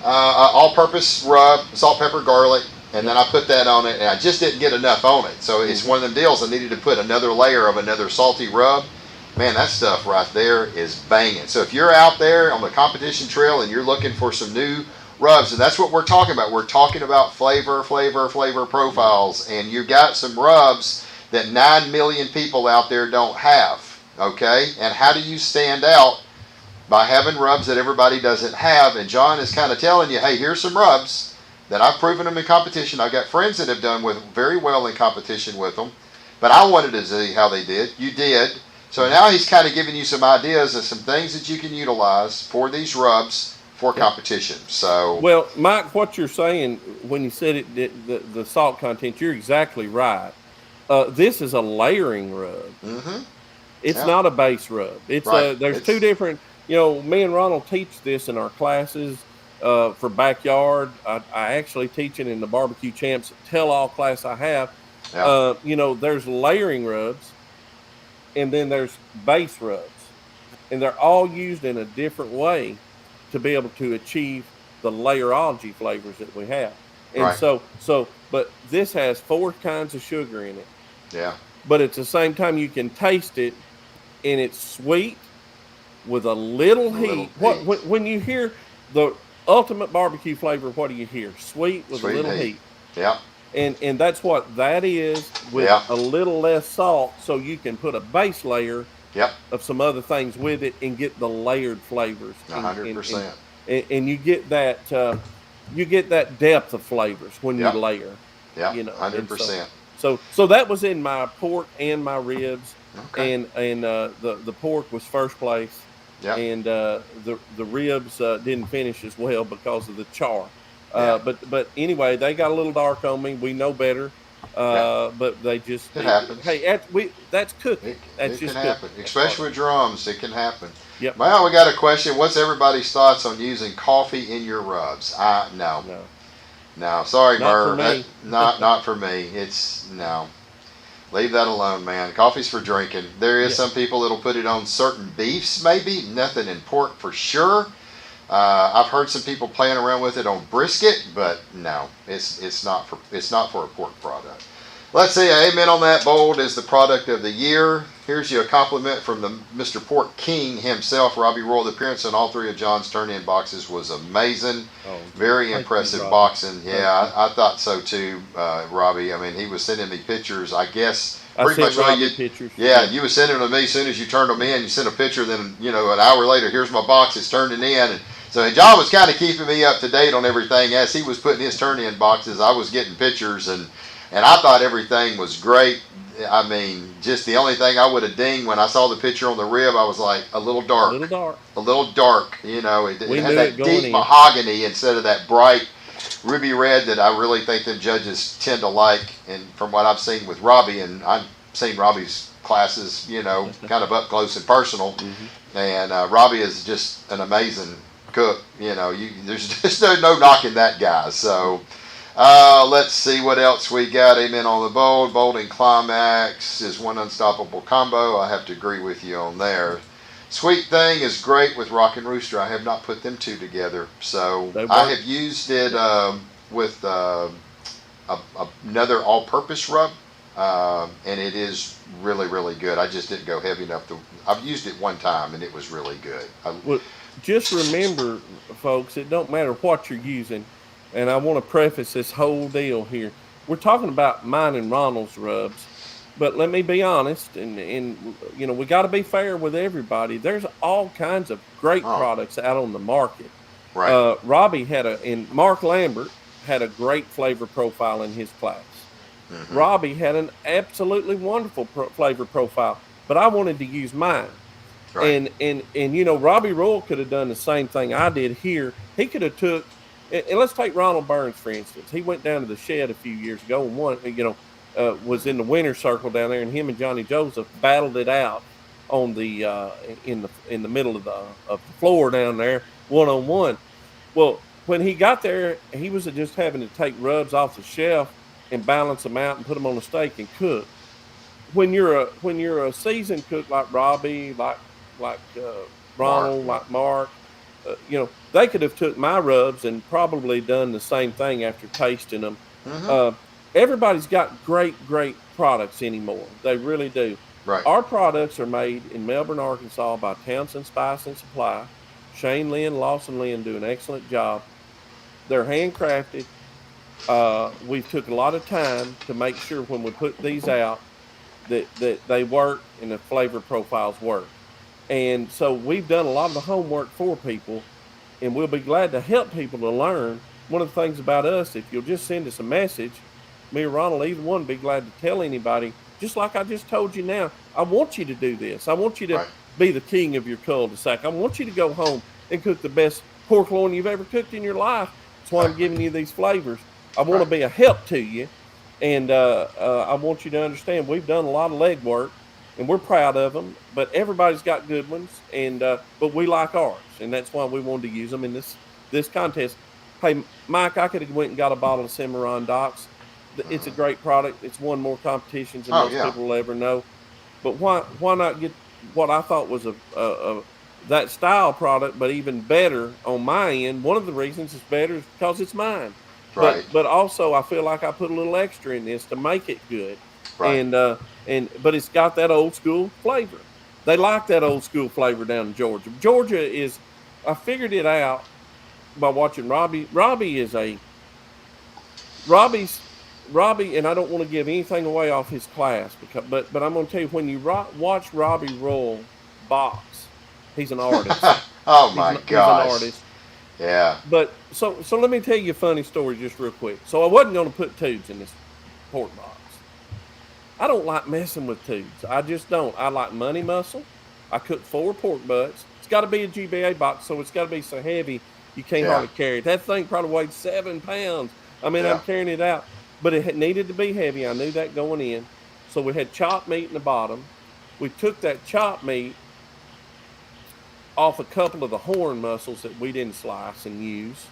all-purpose rub, salt, pepper, garlic, and then I put that on it, and I just didn't get enough on it. So it's one of them deals. I needed to put another layer of another salty rub. Man, that stuff right there is banging. So if you're out there on the competition trail and you're looking for some new rubs, and that's what we're talking about. We're talking about flavor profiles, and you've got some rubs that 9 million people out there don't have, okay? And how do you stand out? By having rubs that everybody doesn't have, and John is kind of telling you, hey, here's some rubs that I've proven them in competition. I've got friends that have done very well in competition with them, but I wanted to see how they did. You did. So now he's kind of giving you some ideas of some things that you can utilize for these rubs for competition. So, well, Mike, what you're saying when you said the salt content, you're exactly right. This is a layering rub. It's not a base rub. It's there's 2 different. You know, me and Ronald teach this in our classes for backyard. I actually teach it in the Barbecue Champs tell-all class I have. Yeah. You know, there's layering rubs, and then there's base rubs, and they're all used in a different way to be able to achieve the layerology flavors that we have. And but this has 4 kinds of sugar in it. Yeah. But at the same time, you can taste it, and it's sweet with a little heat. When you hear the ultimate barbecue flavor, what do you hear? Sweet with a little heat. Yeah. And that's what that is with a little less salt, so you can put a base layer of some other things with it and get the layered flavors. 100%. And you get that depth of flavors when you layer. Yeah. You know, 100%. So that was in my pork and my ribs. Okay. And the pork was first place. Yeah. And the ribs didn't finish as well because of the char. But anyway, they got a little dark on me. We know better. But they just it happens. Hey, that's cooking. It can happen, especially with drums. It can happen. Yep. Well, we got a question. What's everybody's thoughts on using coffee in your rubs? No. Sorry, Myron. Not for me. It's no. Leave that alone, man. Coffee's for drinking. There is some people that'll put it on certain beefs, maybe. Nothing in pork for sure. I've heard some people playing around with it on brisket, but no, it's not for a pork product. Let's see. Amen on that. Bold is the product of the year. Here's you a compliment from the Mr. Pork King himself. Robbie Royal. The appearance on all 3 of John's turn-in boxes was amazing. Very impressive boxing. Yeah, I thought so too, Robbie. I mean, he was sending me pictures. I guess pretty much pictures. Yeah, you were sending them to me as soon as you turned them in. You sent a picture, then an hour later, here's my box. It's turned in, and so John was kind of keeping me up to date on everything as he was putting his turn-in boxes. I was getting pictures, and I thought everything was great. I mean, just the only thing I would have dinged when I saw the picture on the rib, I was like, a little dark. A little dark. You know, it had that deep mahogany instead of that bright ruby red that I really think the judges tend to like. And from what I've seen with Robbie, and I've seen Robbie's classes, kind of up close and personal. And Robbie is just an amazing cook. There's just no knocking that guy. So. Let's see what else we got. Amen on the bold. Bold and climax is one unstoppable combo. I have to agree with you on there. Sweet Thing is great with Rock and Rooster. I have not put them 2 together. So I have used it with another all-purpose rub, and it is really, really good. I just didn't go heavy enough. I've used it one time, and it was really good. just remember, folks, it don't matter what you're using. And I want to preface this whole deal here. We're talking about mine and Ronald's rubs, but let me be honest, and we got to be fair with everybody. There's all kinds of great Oh, products out on the market. right. Robbie and Mark Lambert had a great flavor profile in his class. Hmm. Robbie had an absolutely wonderful flavor profile, but I wanted to use mine. Right. And Robbie Royal could have done the same thing I did here. He could have took, and let's take Ronald Burns for instance. He went down to the shed a few years ago and was in the winner's circle down there, and him and Johnny Joseph battled it out on the in the middle of the floor down there, 1-on-1. Well, when he got there, he was just having to take rubs off the shelf and balance them out and put them on a steak and cook. When you're a seasoned cook like Robbie, like Mark. Ronald, Yeah. like Mark, they could have took my rubs and probably done the same thing after tasting them. Hmm. Uh, Everybody's got great products anymore. They really do. Right. Our products are made in Melbourne, Arkansas by Townsend Spice and Supply. Shane Lynn, Lawson Lynn do an excellent job. They're handcrafted. We've took a lot of time to make sure when we put these out that they work and the flavor profiles work. And so we've done a lot of the homework for people, and we'll be glad to help people to learn. One of the things about us, if you'll just send us a message, me or Ronald, either one, be glad to tell anybody. Just like I just told you now, I want you to do this. I want you to Right. be the king of your cul-de-sac. I want you to go home and cook the best pork loin you've ever cooked in your life. That's why I'm Exactly. giving you these flavors. I want to Right. be a help to you, and I want you to understand we've done a lot of legwork, and we're proud of them. But everybody's got good ones, and but we like ours, and that's why we wanted to use them in this contest. Hey, Mike, I could have went and got a bottle of Cimarron Docks. It's a Hmm. great product. It's won more competitions than Oh, most yeah. people will ever know. But why not get what I thought was a that style product, but even better on my end? One of the reasons it's better is because it's mine. But Right. but also I feel like I put a little extra in this to make it good, Right. and but it's got that old school flavor. They like that old school flavor down in Georgia. Georgia is. I figured it out by watching Robbie. Robbie's Robbie, and I don't want to give anything away off his class but I'm going to tell you when you watch Robbie Roll box, he's an artist. Oh He's my an, he's an gosh. artist. Yeah. But so let me tell you a funny story just real quick. So I wasn't going to put tubes in this pork box. I don't like messing with tubes. I just don't. I like money muscle. I cook 4 pork butts. It's got to be a GBA box, so it's got to be so heavy you can't Yeah. hardly carry it. That thing probably weighed 7 pounds. I mean, I'm Yeah. carrying it out, but it needed to be heavy. I knew that going in. So we had chopped meat in the bottom. We took that chopped meat off a couple of the horn muscles that we didn't slice and use,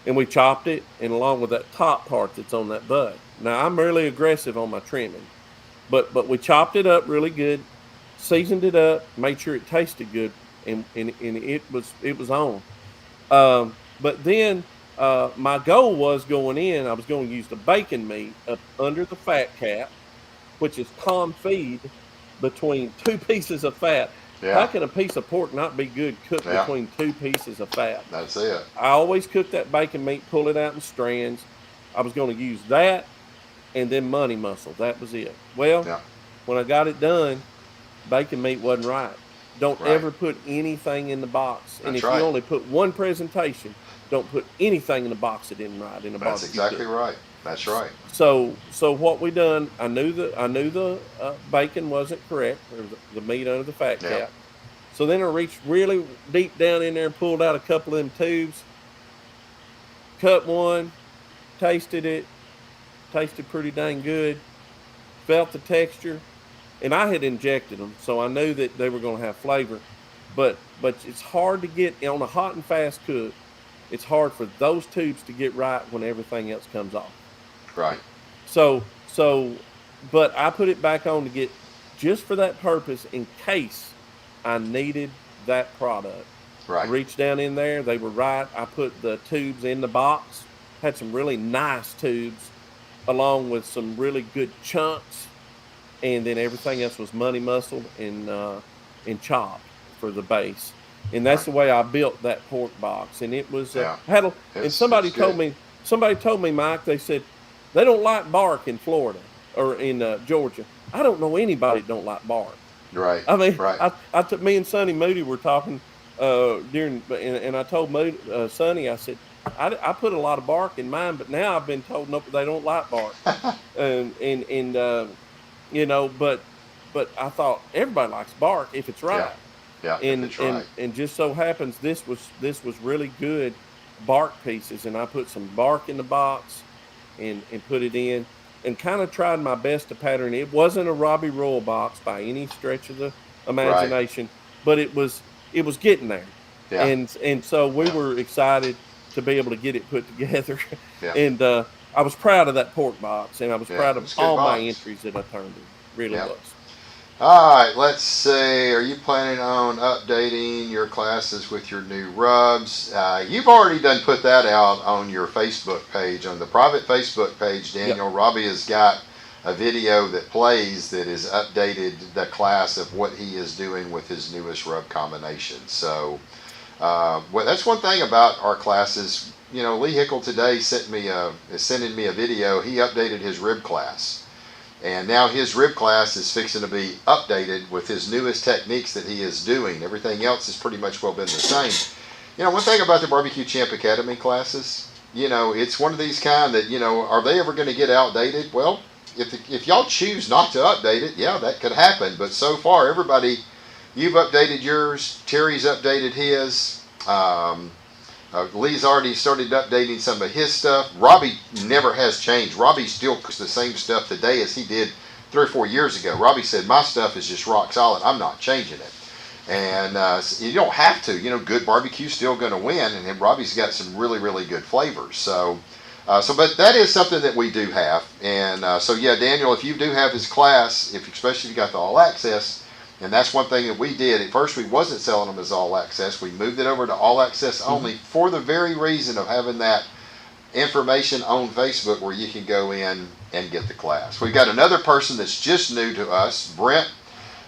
and we chopped it, and along with that top part that's on that butt. Now I'm really aggressive on my trimming, but we chopped it up really good, seasoned it up, made sure it tasted good, and it was on. But then my goal was going in. I was going to use the bacon meat up under the fat cap, which is confit between 2 pieces of fat. How Yeah. can a piece of pork not be good cooked Yeah. between 2 pieces of fat? That's it. I always cook that bacon meat, pull it out in strands. I was going to use that and then money muscle. That was it. Well, Yeah. when I got it done, bacon meat wasn't right. Don't Right. ever put anything in the box. And That's if you right. only put one presentation, don't put anything in the box that isn't right in a That's barbecue exactly cook. right. That's right. So what we done? I knew the bacon wasn't correct, or the meat under the fat Yeah. cap. So then I reached really deep down in there and pulled out a couple of them tubes, cut one, tasted it, tasted pretty dang good, felt the texture, and I had injected them, so I knew that they were going to have flavor. But it's hard to get on a hot and fast cook. It's hard for those tubes to get right when everything else comes off. Right. So, but I put it back on to get just for that purpose in case I needed that product. I Right. reached down in there, they were right. I put the tubes in the box, had some really nice tubes, along with some really good chunks, and then everything else was money muscled and chopped for the base. and that's the way I built that pork box. And it was Yeah. and somebody It's told good. me, Mike, they said they don't like bark in Florida or in Georgia. I don't know anybody that don't like bark. Right. I mean, Right. I took me and Sonny Moody were talking and I told Moody, Sonny, I said, I put a lot of bark in mine, but now I've been told no, they don't like bark. And you know, but I thought everybody likes bark if it's Yeah. right. Yeah. If it's right. And just so happens this was really good bark pieces, and I put some bark in the box and put it in and kind of tried my best to pattern it. It wasn't a Robbie Royal box by any stretch of the Right. imagination, but it was getting there. Yeah. And so we Yeah. were excited to be able to get it put together. Yeah. And I was proud of that pork box, and I was Yeah. proud of It's a good all my box. entries that I turned in. Really Yeah. was. All right, let's see. Are you planning on updating your classes with your new rubs? You've already done put that out on your Facebook page, on the private Facebook page, Daniel. Yep. Robbie has got a video that plays that is updated the class of what he is doing with his newest rub combination. So well, that's one thing about our classes. You know, Lee Hickle today is sending me a video. He updated his rib class. And now his rib class is fixing to be updated with his newest techniques that he is doing. Everything else has pretty much well been the same. You know, one thing about the Barbecue Champ Academy classes, you know, it's one of these kind that, you know, are they ever going to get outdated? Well, if y'all choose not to update it, yeah, that could happen. But so far, everybody, you've updated yours. Terry's updated his. Lee's already started updating some of his stuff. Robbie never has changed. Robbie still cooks the same stuff today as he did 3 or 4 years ago. Robbie said, my stuff is just rock solid. I'm not changing it. And you don't have to. You know, good barbecue's still going to win. And Robbie's got some really, really good flavors. But that is something that we do have. And so, yeah, Daniel, if you do have his class, especially if you got the all access, and that's one thing that we did. At first, we wasn't selling them as all access. We moved it over to all access only for the very reason of having that information on Facebook where you can go in and get the class. We've got another person that's just new to us, Brent.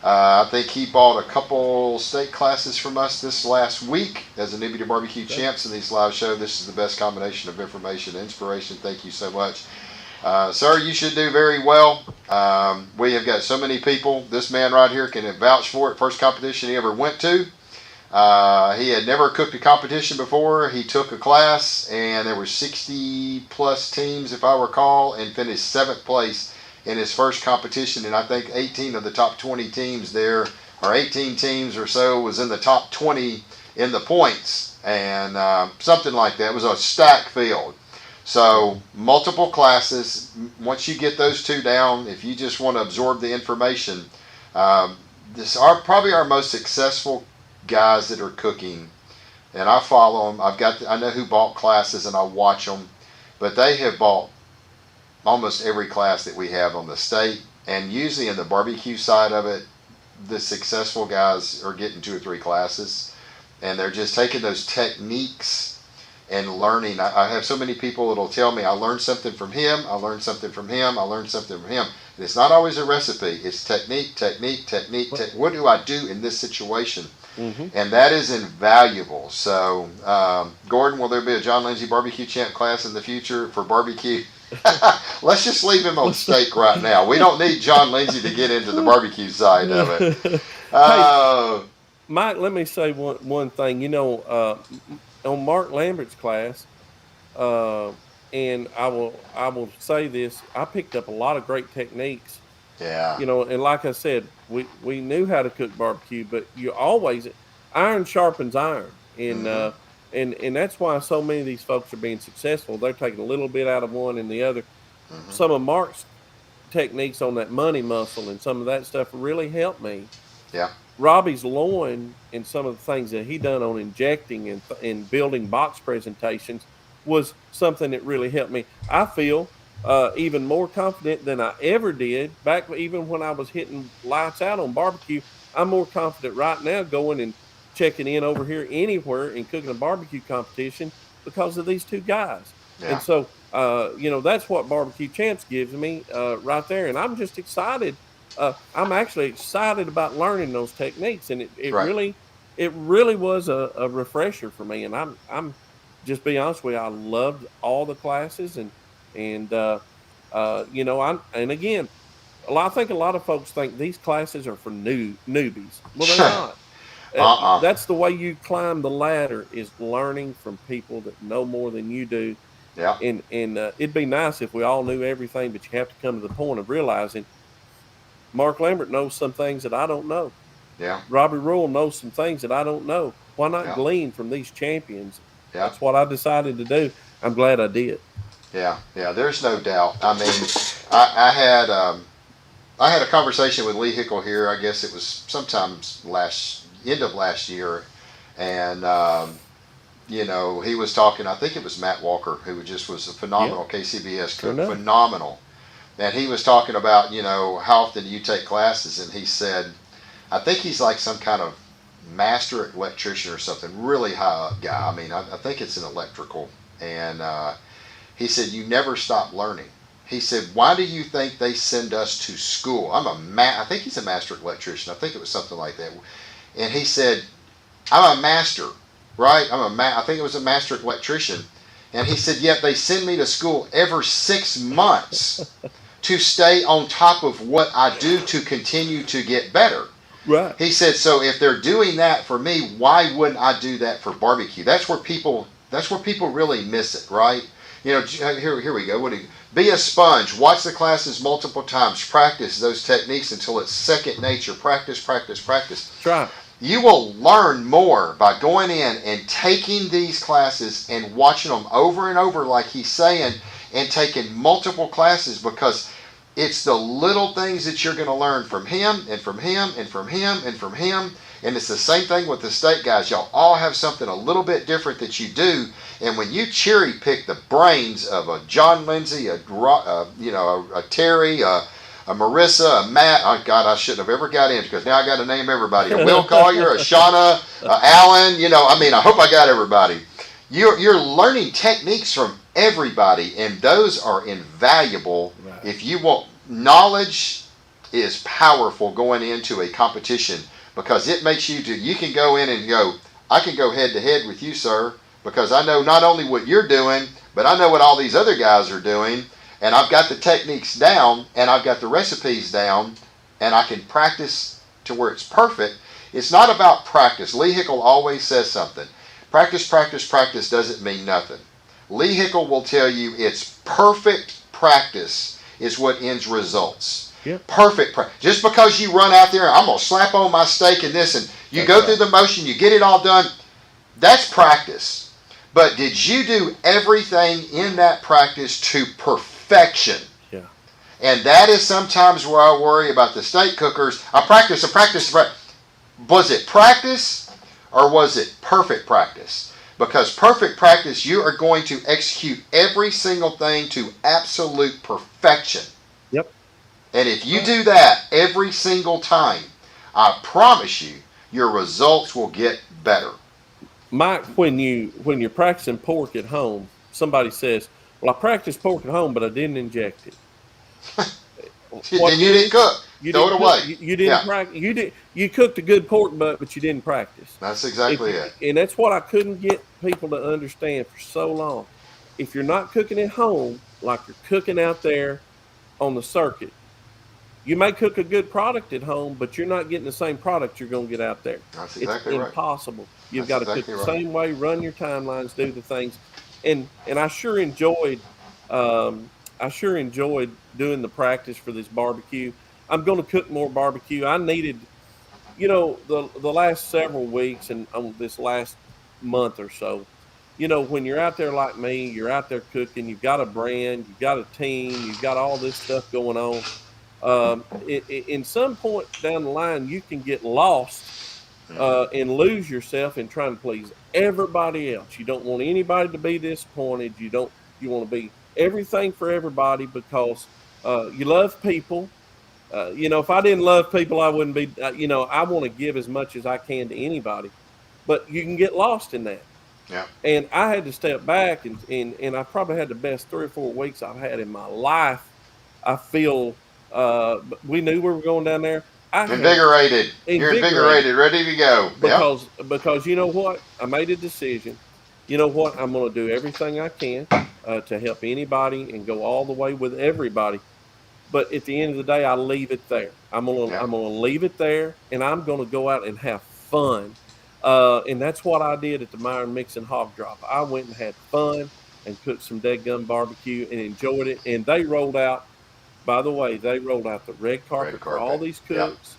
I think he bought a couple state classes from us this last week as a newbie to Barbecue Champs in these live shows. This is the best combination of information and inspiration. Thank you so much. Sir, you should do very well. We have got so many people. This man right here can vouch for it. First competition he ever went to. He had never cooked a competition before. He took a class, and there were 60 plus teams, if I recall, and finished 7th place in his first competition. And I think 18 of the top 20 teams there, or 18 teams or so, was in the top 20 in the points, and something like that. It was a stacked field. So multiple classes. Once you get those 2 down, if you just want to absorb the information, this are probably our most successful guys that are cooking, and I follow them. I know who bought classes, and I watch them, but they have bought almost every class that we have on the state, and usually in the barbecue side of it, the successful guys are getting 2 or 3 classes, and they're just taking those techniques and learning. I have so many people that'll tell me, I learned something from him, I learned something from him, I learned something from him. And it's not always a recipe. It's technique. What do I do in this situation? Mm-hmm. And that is invaluable. So, Gordon, will there be a John Lindsey Barbecue Champ class in the future for barbecue? Let's just leave him on steak right now. We don't need John Lindsey to get into the barbecue side of it. Hey, Mike, let me say one thing. You know, on Mark Lambert's class, and I will say this, I picked up a lot of great techniques. Yeah. You know, and like I said, we knew how to cook barbecue, but you always iron sharpens iron, and and that's why so many of these folks are being successful. They're taking a little bit out of one and the other. Mm-hmm. Some of Mark's techniques on that money muscle and some of that stuff really helped me. Yeah. Robbie's loin and some of the things that he done on injecting and building box presentations was something that really helped me. I feel even more confident than I ever did back even when I was hitting lights out on barbecue. I'm more confident right now going and checking in over here anywhere and cooking a barbecue competition because of these 2 guys. Yeah. And so, you know, that's what Barbecue Champs gives me right there. And I'm just excited. I'm actually excited about learning those techniques, and it it really was a refresher for me. And I'm just be honest with you, I loved all the classes and and again, I think a lot of folks think these classes are for newbies. Well, they're not. Uh-uh. That's the way you climb the ladder, is learning from people that know more than you do. Yeah. And it'd be nice if we all knew everything, but you have to come to the point of realizing Mark Lambert knows some things that I don't know. Yeah. Robbie Rule knows some things that I don't know. Why not Yeah. glean from these champions? Yeah. That's what I decided to do. I'm glad I did. Yeah. Yeah. There's no doubt. I mean, I had a conversation with Lee Hickle here. I guess it was sometimes end of last year, and he was talking. I think it was Matt Walker, who just was a phenomenal KCBS cook, phenomenal. And he was talking about how often do you take classes, and he said, I think he's like some kind of master electrician or something, really high up guy. I mean, I think it's an electrical, and he said you never stop learning. He said, why do you think they send us to school? I think he's a master electrician. I think it was something like that. And he said, I'm a master, right? I think it was a master electrician. And he said, yet they send me to school every 6 months to stay on top of what I do to continue to get better. Right. He said, so if they're doing that for me, why wouldn't I do that for barbecue? That's where people really miss it, right? Here we go. Be a sponge. Watch the classes multiple times. Practice those techniques until it's second nature. Practice, practice, practice. Try. You will learn more by going in and taking these classes and watching them over and over, like he's saying, and taking multiple classes, because it's the little things that you're going to learn from him and from him and from him and from him. And it's the same thing with the state guys. Y'all all have something a little bit different that you do. And when you cherry pick the brains of a John Lindsey, a Terry, a Marissa, a Matt, oh God, I shouldn't have ever got in, because now I got to name everybody. A Will Collier, a Shauna, Alan, I hope I got everybody. You're learning techniques from everybody, and those are invaluable. Right. If you want, knowledge is powerful going into a competition, because it makes you can go in and go, I can go head to head with you, sir, because I know not only what you're doing, but I know what all these other guys are doing, and I've got the techniques down, and I've got the recipes down, and I can practice to where it's perfect. It's not about practice. Lee Hickle always says something. Practice, practice, practice doesn't mean nothing. Lee Hickle will tell you it's perfect practice is what ends results. Yep. Perfect practice. Just because you run out there, I'm going to slap on my steak and this, and you go through the motion, you get it all done, that's practice. But did you do everything in that practice to perfection? Yeah. And that is sometimes where I worry about the steak cookers. I practice. Was it practice or was it perfect practice? Because perfect practice, you are going to execute every single thing to absolute perfection. Yep. And if you do that every single time, I promise you, your results will get better. Mike, when you're practicing pork at home, somebody says, well, I practiced pork at home, but I didn't inject it. Then you didn't cook. Throw it away. You didn't practice. You cooked a good pork butt, but you didn't practice. That's exactly it. And that's what I couldn't get people to understand for so long. If you're not cooking at home like you're cooking out there on the circuit, you may cook a good product at home, but you're not getting the same product you're going to get out there. That's exactly right. It's impossible. You've got to cook the same way, run your timelines, do the things. And I sure enjoyed doing the practice for this barbecue. I'm going to cook more barbecue. I needed, the last several weeks and on this last month or so, when you're out there like me, you're out there cooking, you've got a brand, you've got a team, you've got all this stuff going on. In some point down the line, you can get lost and lose yourself in trying to please everybody else. You don't want anybody to be disappointed. You want to be everything for everybody because you love people. If I didn't love people, I wouldn't be, I want to give as much as I can to anybody, but you can get lost in that. Yeah. And I had to step back and I probably had the best 3 or 4 weeks I've had in my life. I feel, we knew we were going down there. Invigorated. You're invigorated, ready to go. Because you know what? I made a decision. You know what? I'm going to do everything I can to help anybody and go all the way with everybody. But at the end of the day, I leave it there. I'm gonna leave it there, and I'm gonna go out and have fun. And that's what I did at the Myron Mixon Hog Drop. I went and had fun and cooked some dead gum barbecue and enjoyed it. And they rolled out. By the way, they rolled out the red carpet for all these cooks.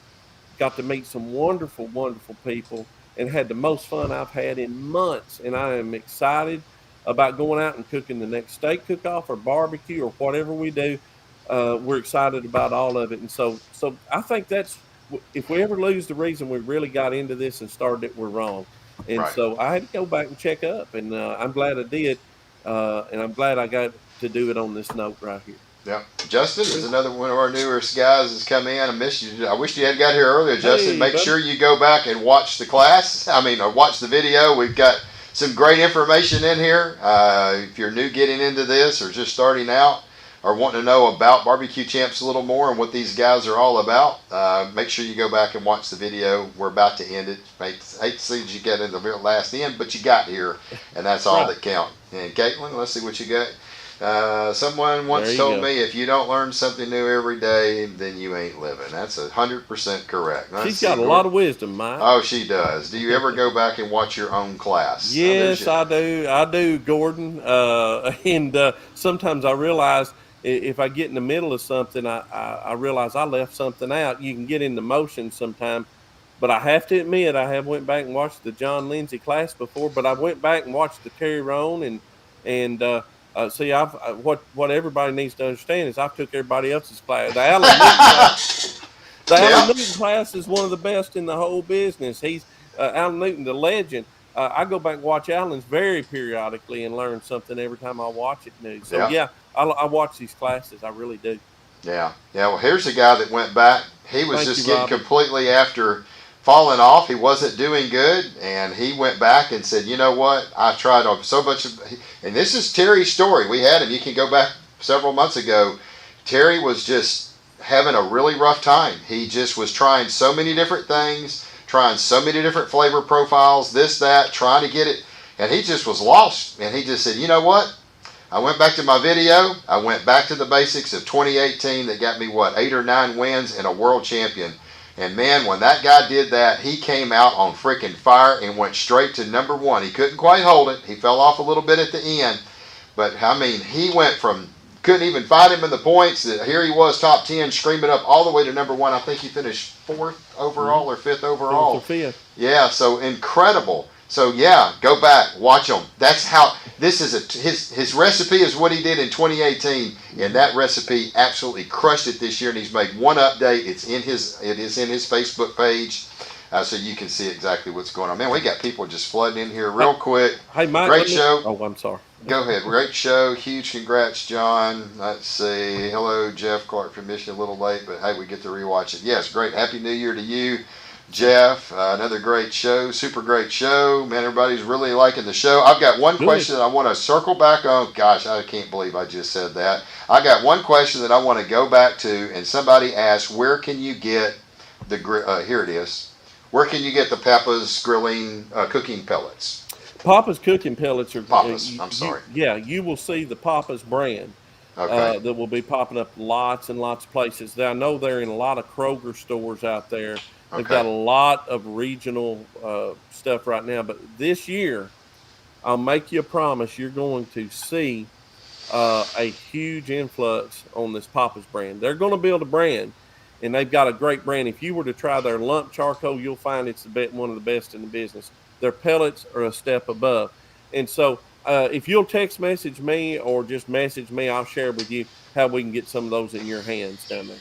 Got to meet some wonderful, wonderful people, and had the most fun I've had in months. And I am excited about going out and cooking the next steak cook-off or barbecue or whatever we do. We're excited about all of it, and so I think that's, if we ever lose the reason we really got into this and started it, we're wrong. And so I had to go back and check up, and I'm glad I did, and I'm glad I got to do it on this note right here. Yeah, Justin is another one of our newest guys that's come in. I missed you. I wish you had got here earlier, Justin. Make sure you go back and watch the class. Or watch the video. We've got some great information in here. If you're new getting into this or just starting out, or wanting to know about Barbecue Champs a little more and what these guys are all about, make sure you go back and watch the video. We're about to end it. Hate to see you get in the last end, but you got here, and that's all that counts. And Caitlin, let's see what you got. Someone once told me, if you don't learn something new every day, then you ain't living. That's 100% correct. She's got a lot of wisdom, Mike. Oh, she does. Do you ever go back and watch your own class? Yes, I do. I do, Gordon. And sometimes I realize, if I get in the middle of something, I realize I left something out. You can get into motion sometimes, but I have to admit I have went back and watched the John Lindsey class before. But I went back and watched the Terry Rohn and see, what everybody needs to understand is I've took everybody else's class. The Alan Newton class. The Alan Newton class is one of the best in the whole business. He's Alan Newton, the legend. I go back and watch Alan's very periodically and learn something every time I watch it new. So I watch these classes. I really do. Yeah. Well, here's a guy that went back. He was getting completely after falling off. He wasn't doing good, and he went back and said, "You know what? I tried so much." And this is Terry's story. We had him. You can go back several months ago. Terry was just having a really rough time. He just was trying so many different things, trying so many different flavor profiles, this, that, trying to get it, and he just was lost. And he just said, "You know what? I went back to my video. I went back to the basics of 2018 that got me, 8 or 9 wins and a world champion." And man, when that guy did that, he came out on freaking fire and went straight to number 1. He couldn't quite hold it. He fell off a little bit at the end. But, he went from, couldn't even find him in the points. Here he was, top 10, screaming up all the way to number 1. I think he finished 4th overall or 5th overall. 4th or 5th. Yeah, so incredible. So go back, watch him. That's how this is. His recipe is what he did in 2018, and that recipe absolutely crushed it this year. And he's made one update. It is in his Facebook page, so you can see exactly what's going on. Man, we got people just flooding in here real quick. Hey, Mike, great show. Oh, I'm sorry. Go ahead. Great show. Huge congrats, John. Let's see. Hello, Jeff Clark from Michigan. A little late, but hey, we get to rewatch it. Yes, great. Happy New Year to you, Jeff. Another great show. Super great show. Man, everybody's really liking the show. I've got one question that I want to circle back on. Gosh, I can't believe I just said that. I got one question that I want to go back to, and somebody asked, where can you get the here it is. Where can you get the Papa's grilling cooking pellets? Papa's cooking pellets are Papa's. I'm sorry. You will see the Papa's brand that will be popping up lots and lots of places. I know they're in a lot of Kroger stores out there. They've got a lot of regional stuff right now. But this year, I'll make you a promise, you're going to see a huge influx on this Papa's brand. They're going to build a brand, and they've got a great brand. If you were to try their lump charcoal, you'll find it's one of the best in the business. Their pellets are a step above. And so if you'll text message me or just message me, I'll share with you how we can get some of those in your hands down there.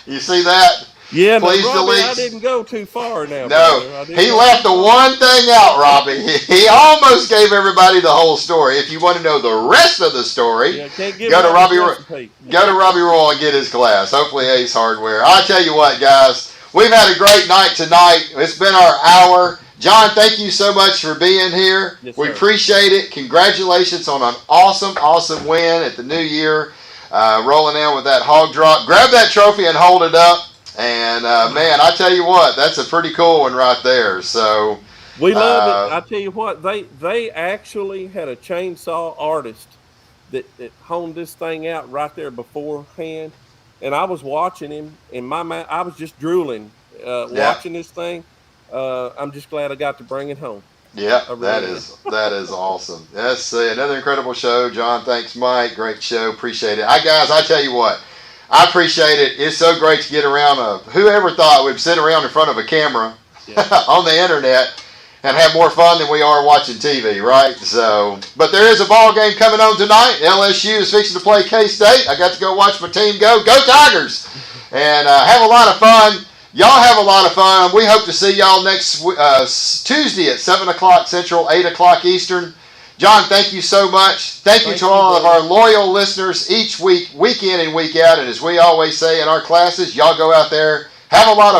You see that? Yeah, please delete. I didn't go too far now. No, he left the one thing out, Robbie. He almost gave everybody the whole story. If you want to know the rest of the story, go to Robbie Royal and get his class. Hopefully Ace Hardware. I tell you what, guys, we've had a great night tonight. It's been our hour. John, thank you so much for being here. Yes, we appreciate it. Congratulations on an awesome win at the new year. rolling in with that hog drop. Grab that trophy and hold it up. And, man, I tell you what, that's a pretty cool one right there. So we love it. I tell you what, they actually had a chainsaw artist that honed this thing out right there beforehand. And I was watching him, and I was just drooling watching this thing. I'm just glad I got to bring it home. Yeah, that is awesome. That's another incredible show. John, thanks, Mike. Great show. Appreciate it. Guys, I tell you what, I appreciate it. It's so great to get around. Whoever thought we'd sit around in front of a camera on the internet and have more fun than we are watching TV, right? So, but there is a ball game coming on tonight. LSU is fixing to play K-State. I got to go watch my team go. Go Tigers! And have a lot of fun. Y'all have a lot of fun. We hope to see y'all next Tuesday at 7 o'clock Central, 8 o'clock Eastern. John, thank you so much. Thank you to all of our loyal listeners each week, week in and week out. And as we always say in our classes, y'all go out there, have a lot of fun.